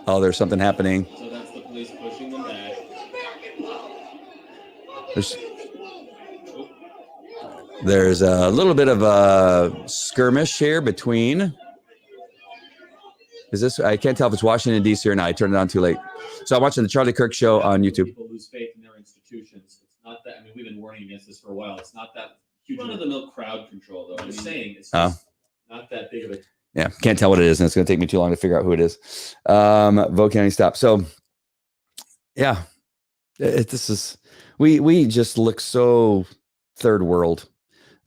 Oh, there's something happening. So that's the police pushing them There's a little bit of a skirmish here between. Is this? I can't tell if it's Washington D.C. or not. I turned it on too late. So I'm watching the Charlie Kirk show on YouTube. People lose faith in their institutions. It's not that. I mean, we've been warning against this for a while. It's not that huge run-of-the-mill crowd control, though. I'm just saying it's just not that big of a. Yeah, can't tell what it is, and it's going to take me too long to figure out who it is. Vote County Stop. So, yeah, this is we just look so third world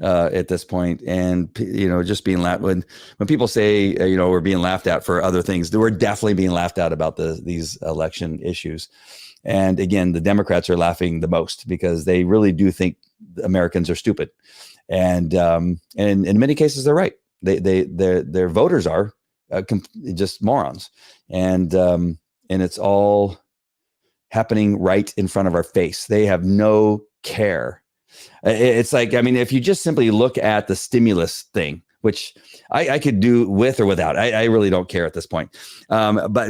at this point, and just being laughed when people say we're being laughed at for other things, we're definitely being laughed at about these election issues. And again, the Democrats are laughing the most because they really do think Americans are stupid, and in many cases they're right. Their voters are just morons, and it's all happening right in front of our face. They have no care. It's like, I mean, if you just simply look at the stimulus thing, which I could do with or without, I really don't care at this point. But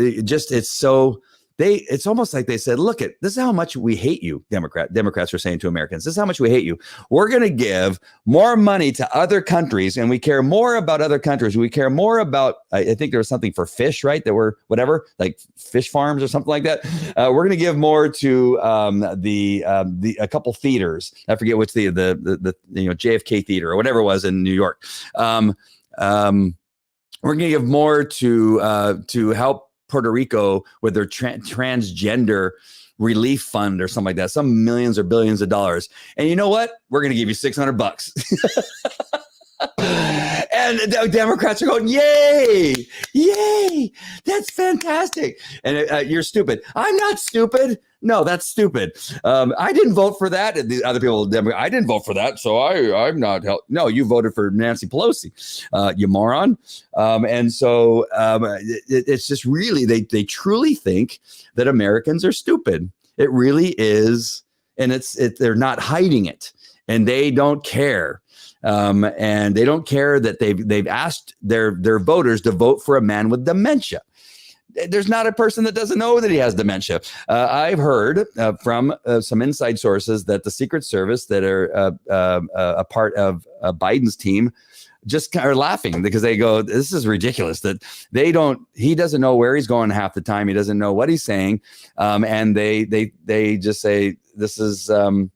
it's almost like they said, look, this is how much we hate you, Democrats are saying to Americans. This is how much we hate you. We're going to give more money to other countries, and we care more about other countries. We care more about, I think there was something for fish, right? That were whatever, like fish farms or something like that. We're going to give more to a couple theaters. I forget what's the JFK theater or whatever it was in New York. We're going to give more to help Puerto Rico with their transgender relief fund or something like that, some millions or billions of dollars. And you know what? We're going to give you $600. And the Democrats are going, yay, that's fantastic. And you're stupid. I'm not stupid. No, that's stupid. I didn't vote for that. And the other people, I didn't vote for that. So I'm not. No, you voted for Nancy Pelosi, you moron. And so it's just really, they truly think that Americans are stupid. It really is. And they're not hiding it, and they don't care. And they don't care that they've asked their voters to vote for a man with dementia. There's not a person that doesn't know that he has dementia. I've heard from some inside sources that the Secret Service that are a part of Biden's team just are laughing because they go, this is ridiculous that he doesn't know where he's going half the time. He doesn't know what he's saying. And they just say, this is one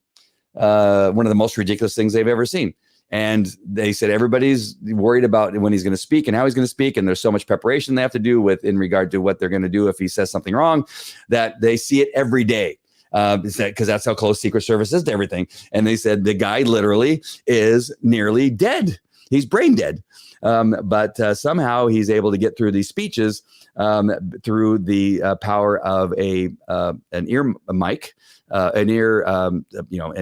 of the most ridiculous things they've ever seen. And they said everybody's worried about when he's going to speak and how he's going to speak. And there's so much preparation they have to do in regard to what they're going to do if he says something wrong, that they see it every day. Because that's how close Secret Service is to everything. And they said the guy literally is nearly dead. He's brain dead. But somehow he's able to get through these speeches through the power of an ear mic. An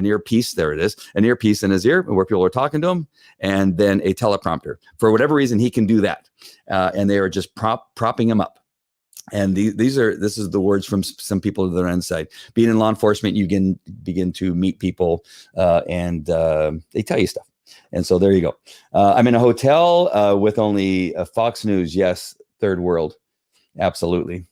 earpiece. There it is, an earpiece in his ear where people are talking to him, and then a teleprompter. For whatever reason, he can do that, and they are just propping him up. And this is the words from some people that are inside. Being in law enforcement, you can begin to meet people, and they tell you stuff. And so there you go. I'm in a hotel with only Fox News. Yes, third world, absolutely.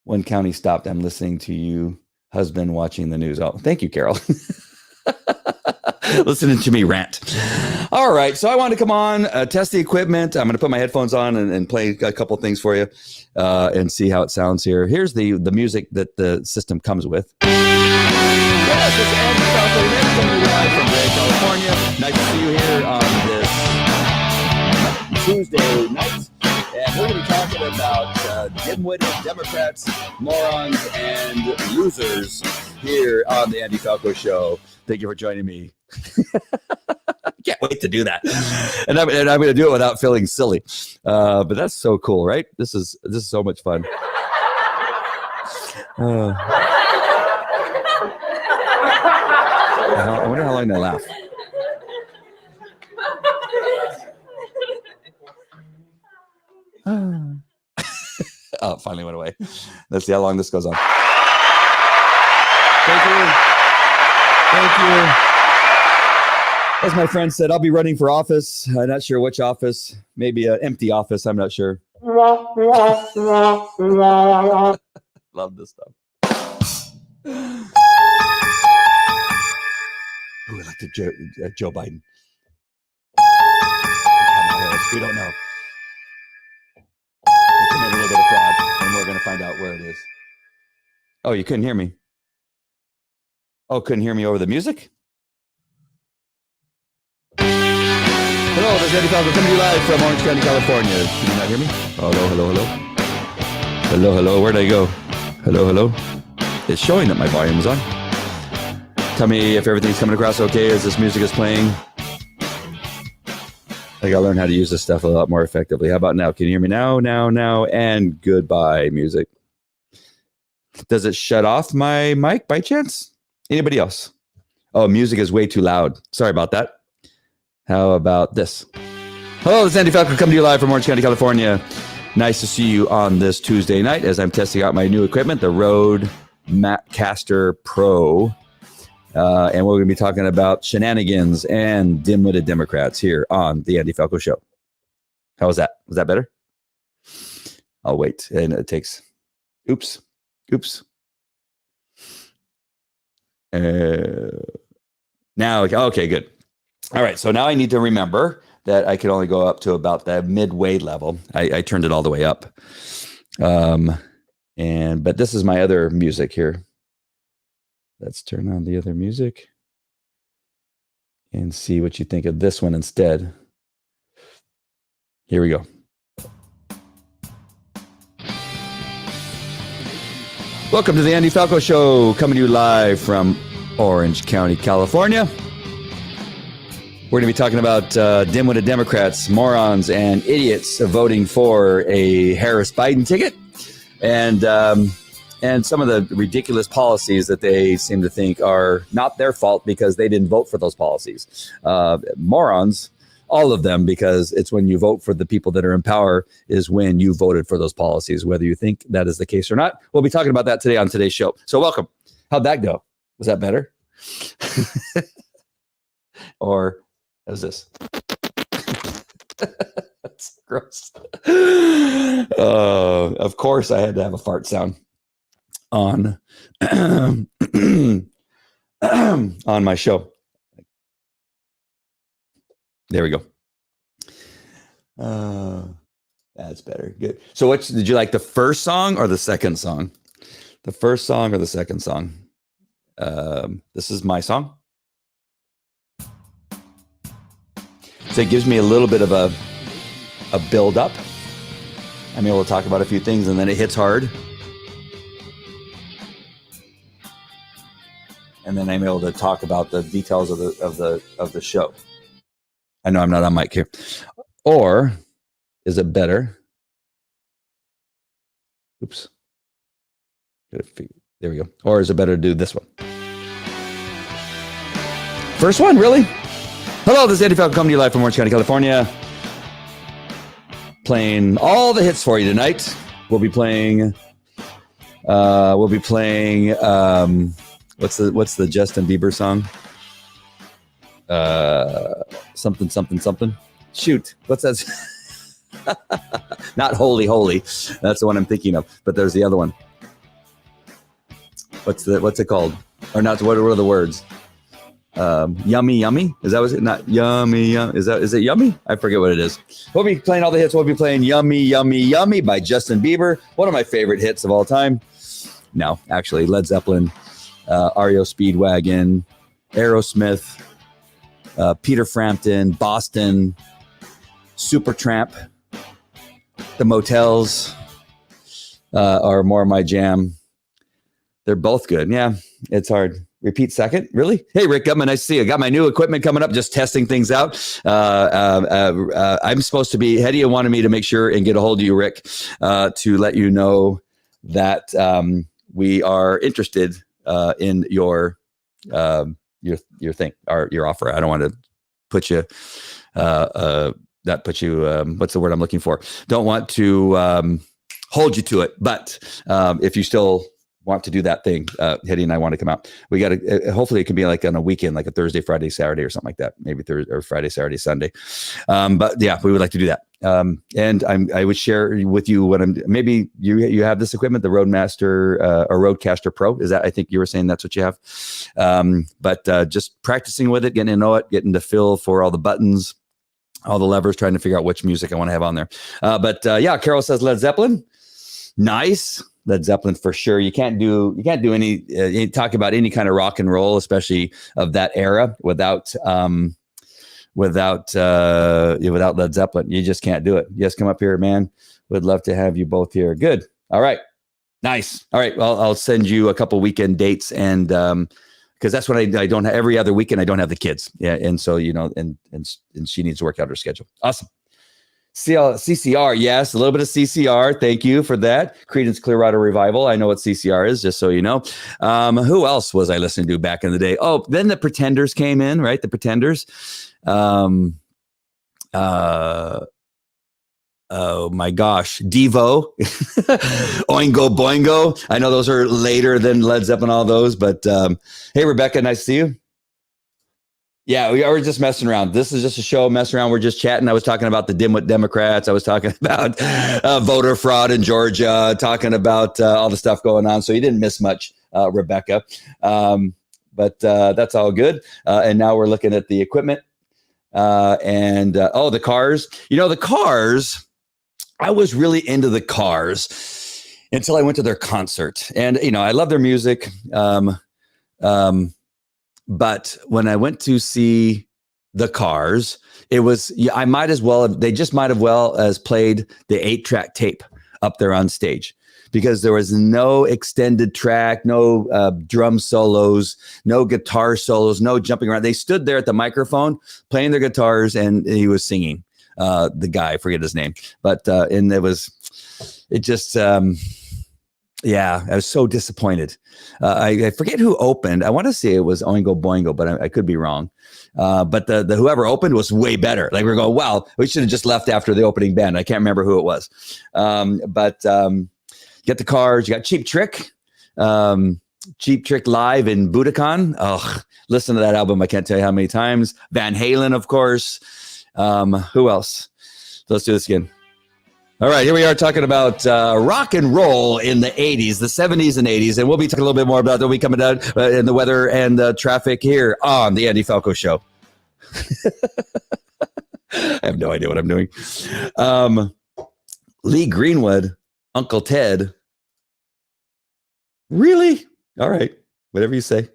One county stopped. I'm listening to you, husband, watching the news. Oh, thank you, Carol. Listening to me rant. All right. So I want to come on, test the equipment. I'm going to put my headphones on and play a couple things for you and see how it sounds here. Here's the music that the system comes with. Yes, it's Andy Falco coming live from California. Nice to see you here on this Tuesday night. And we're going to be talking about dim-witted Democrats, morons, and losers here on the Andy Falco Show. Thank you for joining me. I can't wait to do that. And I'm going to do it without feeling silly. But that's so cool, right? This is so much fun. I wonder how long they laugh. Oh, it finally went away. Let's see how long this goes on. Thank you. As my friend said, I'll be running for office. I'm not sure which office. Maybe an empty office. I'm not sure. Love this stuff. Ooh, like the Joe Biden. We don't know. They committed a little bit of fraud, and we're going to find out where it is. Oh, you couldn't hear me? Oh, couldn't hear me over the music? Hello, this is Eddie Falco coming to you live from Orange County, California. Can you not hear me? Hello, hello, hello. Hello, hello. Where'd I go? Hello, hello. It's showing that my volume is on. Tell me if everything's coming across okay as this music is playing. I gotta learn how to use this stuff a lot more effectively. How about now? Can you hear me now, now, and goodbye, music. Does it shut off my mic by chance? Anybody else? Oh, music is way too loud. Sorry about that. How about this? Hello, this is Andy Falco coming to you live from Orange County, California. Nice to see you on this Tuesday night as I'm testing out my new equipment, the Rode Matcaster Pro. And we're going to be talking about shenanigans and dim-witted Democrats here on the Andy Falco Show. How was that? Was that better? I'll wait. And it takes... Oops. Now, okay, good. All right, so now I need to remember that I can only go up to about the midway level. I turned it all the way up. But this is my other music here. Let's turn on the other music and see what you think of this one instead. Here we go. Welcome to the Andy Falco Show, coming to you live from Orange County, California. We're going to be talking about dim-witted Democrats, morons, and idiots voting for a Harris-Biden ticket, and some of the ridiculous policies that they seem to think are not their fault because they didn't vote for those policies. Morons, all of them, because it's when you vote for the people that are in power is when you voted for those policies, whether you think that is the case or not. We'll be talking about that today on today's show. So welcome. How'd that go? Was that better? Or how's this? That's gross. Of course, I had to have a fart sound on on my show. There we go. That's better. Good. So which did you like, the first song or the second song? The first song or the second song? This is my song. So it gives me a little bit of a build up. I'm able to talk about a few things and then it hits hard. And then I'm able to talk about the details of the show. I know I'm not on mic here. Or is it better? Oops. There we go. Or is it better to do this one? First one, really? Hello, this is Andy Falco coming to you live from Orange County, California. Playing all the hits for you tonight. We'll be playing what's the Justin Bieber song? Something. Shoot, what's that? Not Holy Holy. That's the one I'm thinking of. But there's the other one. What's it called? Or not? What are the words? Yummy Yummy. Is that was it? Not Yummy Yum. Is it Yummy? I forget what it is. We'll be playing all the hits. We'll be playing Yummy Yummy Yummy by Justin Bieber. One of my favorite hits of all time. No, actually, Led Zeppelin, REO Speedwagon, Aerosmith, Peter Frampton, Boston, Supertramp, The Motels are more my jam. They're both good. Yeah, it's hard. Repeat second? Really? Hey, Rick Gutman, nice to see you. I got my new equipment coming up, just testing things out. I'm supposed to be, Hedy wanted me to make sure and get a hold of you, Rick, to let you know that we are interested in your thing, or your offer. I don't want to put you, what's the word I'm looking for? Don't want to hold you to it. But if you still want to do that thing. Hetty and I want to come out. We got to, hopefully it can be like on a weekend, like a Thursday, Friday, Saturday or something like that. Maybe Thursday or Friday, Saturday, Sunday. But yeah, we would like to do that. And I would share with you what maybe you have this equipment, the Roadmaster or Roadcaster Pro. Is that, I think you were saying that's what you have. But just practicing with it, getting to know it, getting to feel for all the buttons, all the levers, trying to figure out which music I want to have on there. But yeah, Carol says Led Zeppelin. Nice. Led Zeppelin for sure. You can't do any talk about any kind of rock and roll, especially of that era, without Led Zeppelin. You just can't do it. You just come up here, man. Would love to have you both here. Good. All right. Nice. All right. Well, I'll send you a couple weekend dates, and because that's when I don't have, every other weekend I don't have the kids. Yeah, and so and she needs to work out her schedule. Awesome. CCR, yes, a little bit of CCR. Thank you for that. Creedence Clearwater Revival. I know what CCR is, just so you know. Who else was I listening to back in the day? Oh, then the Pretenders came in, right? The Pretenders. Oh my gosh, Devo, Oingo Boingo. I know those are later than Led Zeppelin, all those, but hey, Rebecca, nice to see you. Yeah, we are just messing around. This is just a show, messing around. We're just chatting. I was talking about the dimwit Democrats. I was talking about voter fraud in Georgia, talking about all the stuff going on. So you didn't miss much, Rebecca. But that's all good. And now we're looking at the equipment the Cars. The Cars, I was really into the Cars until I went to their concert. And, I love their music. But when I went to see the Cars, it was, I might as well have, they just might have well as played the 8-track tape up there on stage, because there was no extended track, no drum solos, no guitar solos, no jumping around. They stood there at the microphone playing their guitars, and he was singing, the guy, I forget his name, but, and yeah, I was so disappointed. I forget who opened. I want to say it was Oingo Boingo, but I could be wrong. But the whoever opened was way better. Like, we're going, wow, we should have just left after the opening band. I can't remember who it was. But you got the Cars. You got Cheap Trick. Cheap Trick live in Budokan. Oh, listen to that album. I can't tell you how many times. Van Halen, of course. Who else? So let's do this again. All right, here we are talking about rock and roll in the 80s, the 70s and 80s, and we'll be talking a little bit more about that. We'll be coming down in the weather and the traffic here on the Andy Falco Show. I have no idea what I'm doing. Lee Greenwood, Uncle Ted. Really? All right, whatever you say.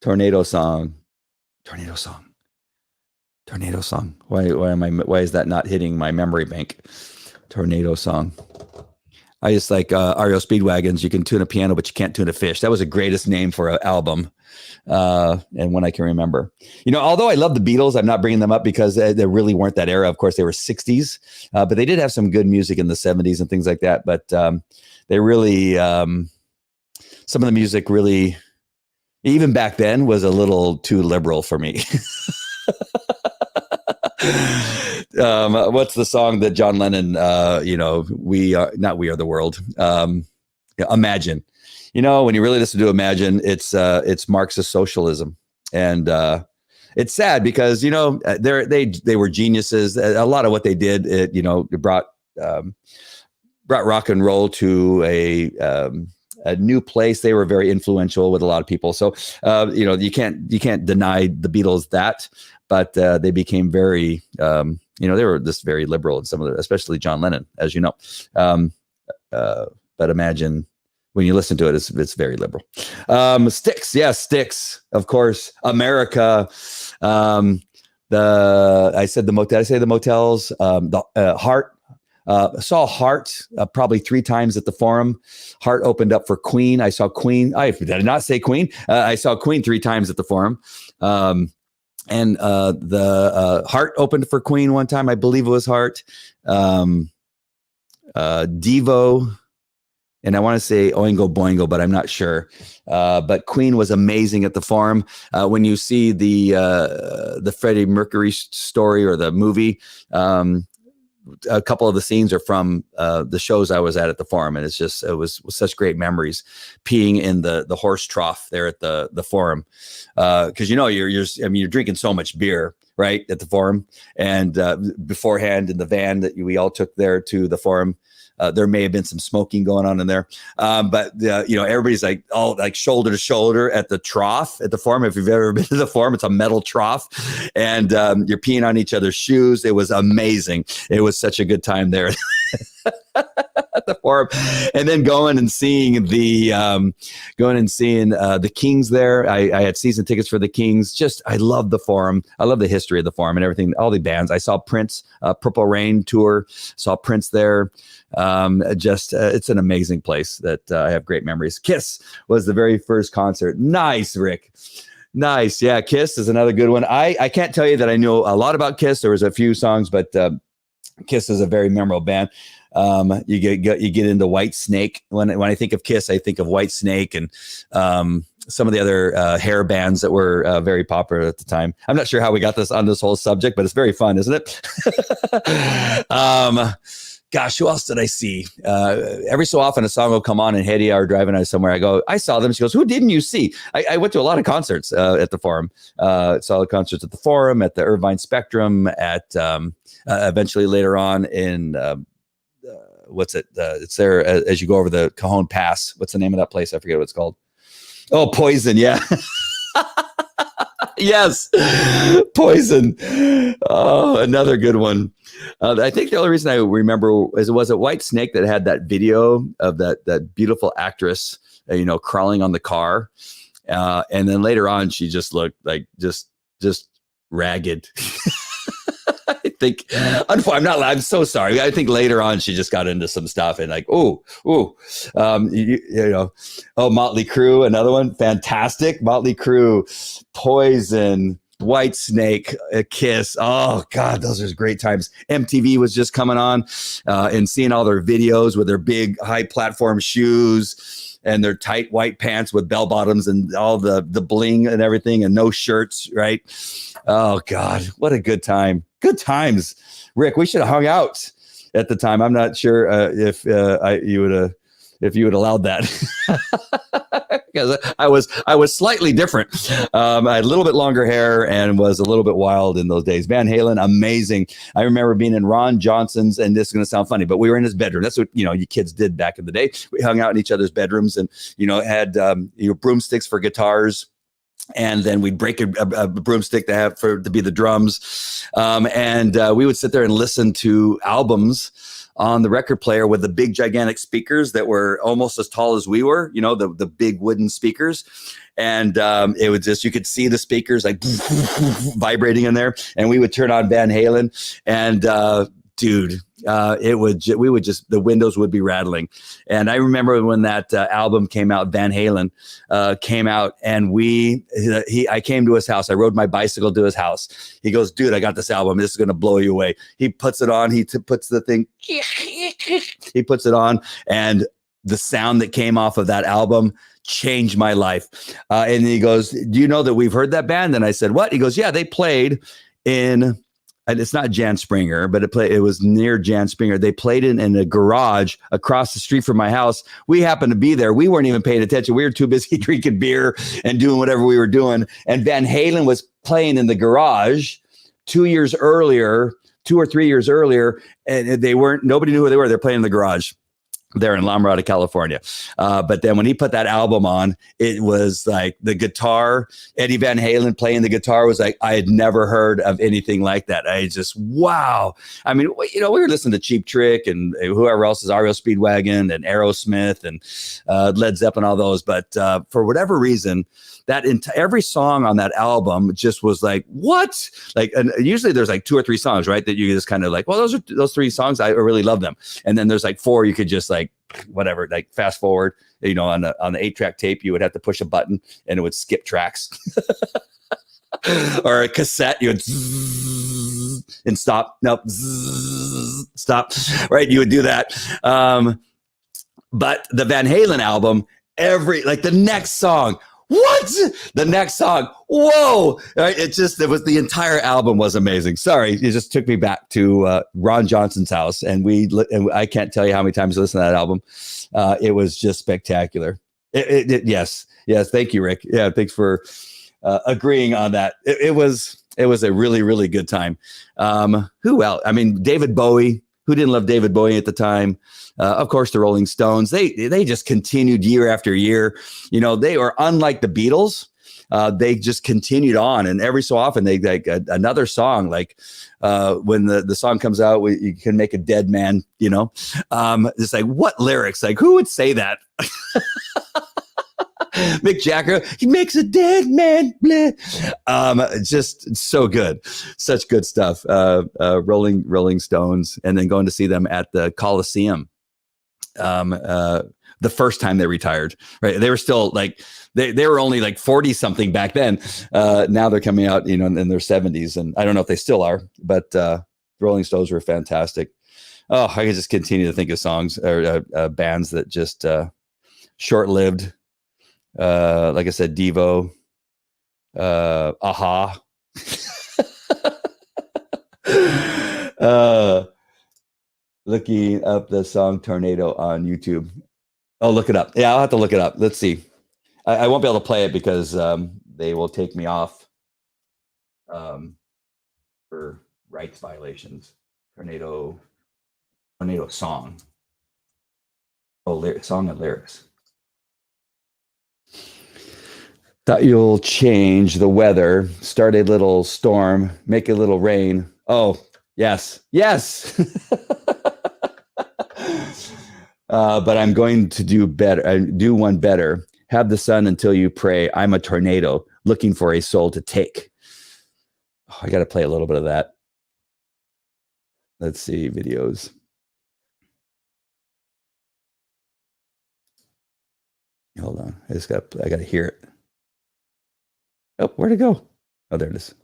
Tornado Song. Why is that not hitting my memory bank? Tornado Song. I just like REO Speedwagons. You can tune a piano, but you can't tune a fish. That was the greatest name for an album, and one I can remember. Although I love the Beatles, I'm not bringing them up because they really weren't that era. Of course, they were 60s, but they did have some good music in the 70s and things like that. But they really, some of the music really, even back then, was a little too liberal for me. What's the song that John Lennon, we are the world. Imagine, when you really listen to Imagine, it's Marxist socialism. And it's sad because, they were geniuses. A lot of what they did, it brought rock and roll to a new place. They were very influential with a lot of people. So, you can't deny the Beatles that. But they became very, they were just very liberal in some of especially John Lennon, as you know. But Imagine, when you listen to it, it's very liberal. Styx, yes, Styx, of course. America. I said the motel. Did I say the Motels? Heart. Saw Heart probably 3 times at the Forum. Heart opened up for Queen. I saw Queen. I did not say Queen. I saw Queen 3 times at the Forum. And the Heart opened for Queen one time. I believe it was Heart. Devo. And I want to say Oingo Boingo, but I'm not sure. But Queen was amazing at the Forum. When you see the Freddie Mercury story or the movie, a couple of the scenes are from the shows I was at the Forum, and it was such great memories peeing in the horse trough there at the Forum, because you're drinking so much beer, right, at the Forum, and beforehand in the van that we all took there to the Forum. There may have been some smoking going on in there, but everybody's like all like shoulder to shoulder at the trough at the Forum. If you've ever been to the Forum, it's a metal trough, and you're peeing on each other's shoes. It was amazing. It was such a good time there at the Forum, and then going and seeing the Kings there. I had season tickets for the Kings. I love the Forum. I love the history of the Forum and everything. All the bands. I saw Prince, Purple Rain tour. Saw Prince there. It's an amazing place that I have great memories. Kiss was the very first concert. Nice, Rick. Nice. Yeah, Kiss is another good one. I can't tell you that I know a lot about Kiss. There was a few songs, but Kiss is a very memorable band. You get into White Snake. When I think of Kiss, I think of White Snake and some of the other hair bands that were very popular at the time. I'm not sure how we got this on this whole subject, but it's very fun, isn't it? Gosh, who else did I see? Every so often a song will come on and Hedy are driving us somewhere. I go, I saw them. She goes, who didn't you see? I went to a lot of concerts at the Forum. Saw the concerts at the Forum, at the Irvine Spectrum, at eventually later on in it's there as you go over the Cajon Pass. What's the name of that place? I forget what it's called. Oh, Poison. Yeah. Yes. Poison. Oh, another good one. I think the only reason I remember is it was a White Snake that had that video of that beautiful actress, crawling on the car. And then later on, she just looked like just ragged. I think I'm so sorry. I think later on she just got into some stuff and like, Motley Crue, another one. Fantastic. Motley Crue, Poison, White Snake, Kiss. Oh God, those are great times. MTV was just coming on and seeing all their videos with their big high platform shoes and their tight white pants with bell bottoms and all the bling and everything and no shirts, right? Oh God, what a good time. Good times. Rick, we should have hung out at the time. I'm not sure if you would allowed that because I was slightly different. I had a little bit longer hair and was a little bit wild in those days. Van Halen, amazing. I remember being in Ron Johnson's, and this is going to sound funny, but we were in his bedroom. That's what you kids did back in the day. We hung out in each other's bedrooms, and had broomsticks for guitars. And then we'd break a broomstick to be the drums. And we would sit there and listen to albums on the record player with the big gigantic speakers that were almost as tall as we were, the big wooden speakers. And it would you could see the speakers like vibrating in there. And we would turn on Van Halen and dude, the windows would be rattling. And I remember when that album came out, Van Halen came out, and I came to his house. I rode my bicycle to his house. He goes, dude, I got this album. This is going to blow you away. He puts it on. He puts the thing, he puts it on, and the sound that came off of that album changed my life. And he goes, do you know that we've heard that band? And I said, what? He goes, yeah, they played in, and it's not Jan Springer, but it was near Jan Springer. They played in a garage across the street from my house. We happened to be there. We weren't even paying attention. We were too busy drinking beer and doing whatever we were doing. And Van Halen was playing in the garage 2 years earlier, 2 or 3 years earlier. And nobody knew who they were. They're playing in the garage there in La Mirada, California. But then when he put that album on, it was like the guitar, Eddie Van Halen playing the guitar was like, I had never heard of anything like that. I just, wow. I mean, we were listening to Cheap Trick and whoever else is REO Speedwagon and Aerosmith and Led Zeppelin, all those. But for whatever reason, every song on that album just was like, what? Like, and usually there's like 2 or 3 songs, right? That you just kind of like, well, those 3 songs, I really love them. And then there's like 4 you could just like, whatever, like fast forward, on the 8-track tape, you would have to push a button and it would skip tracks. Or a cassette, you would and stop. Nope. Stop. Right. You would do that. But the Van Halen album, the next song, what? The next song, whoa! Right? It was the entire album was amazing. Sorry, it just took me back to Ron Johnson's house, and I can't tell you how many times I listened to that album. It was just spectacular. Yes. Thank you, Rick. Yeah, thanks for agreeing on that. It was a really, really good time. Who else? I mean, David Bowie. Who didn't love David Bowie at the time? Of course, the Rolling Stones. They just continued year after year. You know, they were unlike the Beatles. They just continued on, and every so often they like another song. Like when the song comes out, you can make a dead man. You know, it's like what lyrics? Like who would say that? Mick Jagger, he makes a dead man. Just so good, such good stuff. Rolling Stones, and then going to see them at the Coliseum. The first time they retired, right? They were still like they were only like 40 something back then. Now they're coming out, you know, in their 70s, and I don't know if they still are, but Rolling Stones were fantastic. Oh, I could just continue to think of songs or bands that just short-lived. Like I said, Devo, Aha. Looking up the song Tornado on YouTube. Oh, look it up. Yeah, I'll have to look it up. Let's see. I won't be able to play it because they will take me off for rights violations. Tornado song. Oh, song and lyrics. Thought you'll change the weather, start a little storm, make a little rain. Oh, yes. But I'm going to do better. Do one better. Have the sun until you pray. I'm a tornado looking for a soul to take. Oh, I got to play a little bit of that. Let's see videos. Hold on. I got to hear it. Oh, where'd it go? Oh, there it is.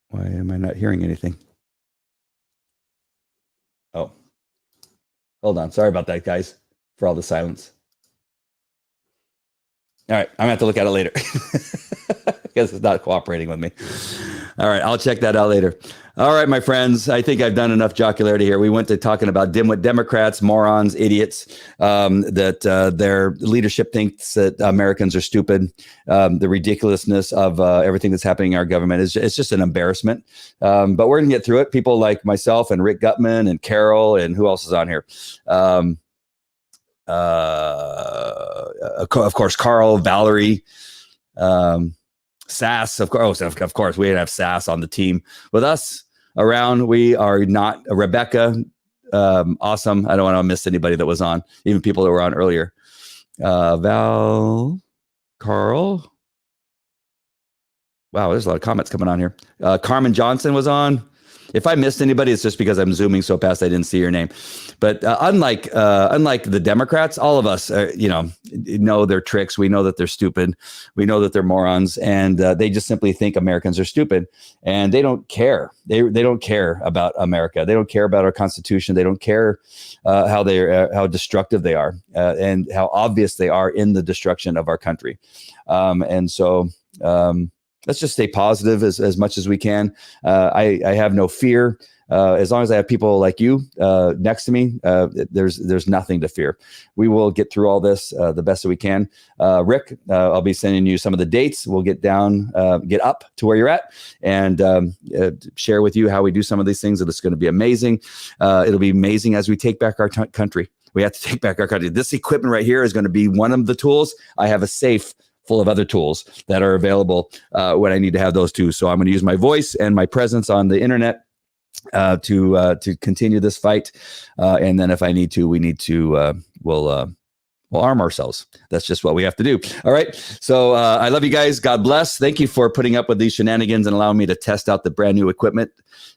Why am I not hearing anything? Oh, hold on. Sorry about that, guys, for all the silence. All right, I'm gonna have to look at it later. Because it's not cooperating with me. All right, I'll check that out later. All right, my friends, I think I've done enough jocularity here. We went to talking about dimwit Democrats, morons, idiots, that their leadership thinks that Americans are stupid. The ridiculousness of everything that's happening in our government it's just an embarrassment. But we're going to get through it. People like myself and Rick Gutman and Carol and who else is on here? Of course, Carl, Valerie, Sass, of course, we have Sass on the team with us around. We are not Rebecca. Awesome. I don't want to miss anybody that was on, even people that were on earlier. Val, Carl. Wow, there's a lot of comments coming on here. Carmen Johnson was on. If I missed anybody, it's just because I'm zooming so fast I didn't see your name. But unlike the Democrats, all of us, know their tricks. We know that they're stupid. We know that they're morons, and they just simply think Americans are stupid, and they don't care. They don't care about America. They don't care about our Constitution. They don't care how destructive they are, and how obvious they are in the destruction of our country. And so. Let's just stay positive as much as we can. I have no fear. As long as I have people like you next to me, there's nothing to fear. We will get through all this the best that we can. Rick, I'll be sending you some of the dates. We'll get up to where you're at and share with you how we do some of these things. It's going to be amazing. It'll be amazing as we take back our country. We have to take back our country. This equipment right here is going to be one of the tools. I have a safe full of other tools that are available when I need to have those too. So I'm going to use my voice and my presence on the internet to continue this fight. And then if I need to, we'll arm ourselves. That's just what we have to do. All right. So I love you guys. God bless. Thank you for putting up with these shenanigans and allowing me to test out the brand new equipment.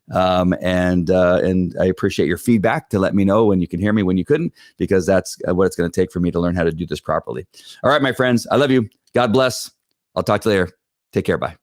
And I appreciate your feedback to let me know when you can hear me, when you couldn't, because that's what it's going to take for me to learn how to do this properly. All right, my friends. I love you. God bless. I'll talk to you later. Take care. Bye.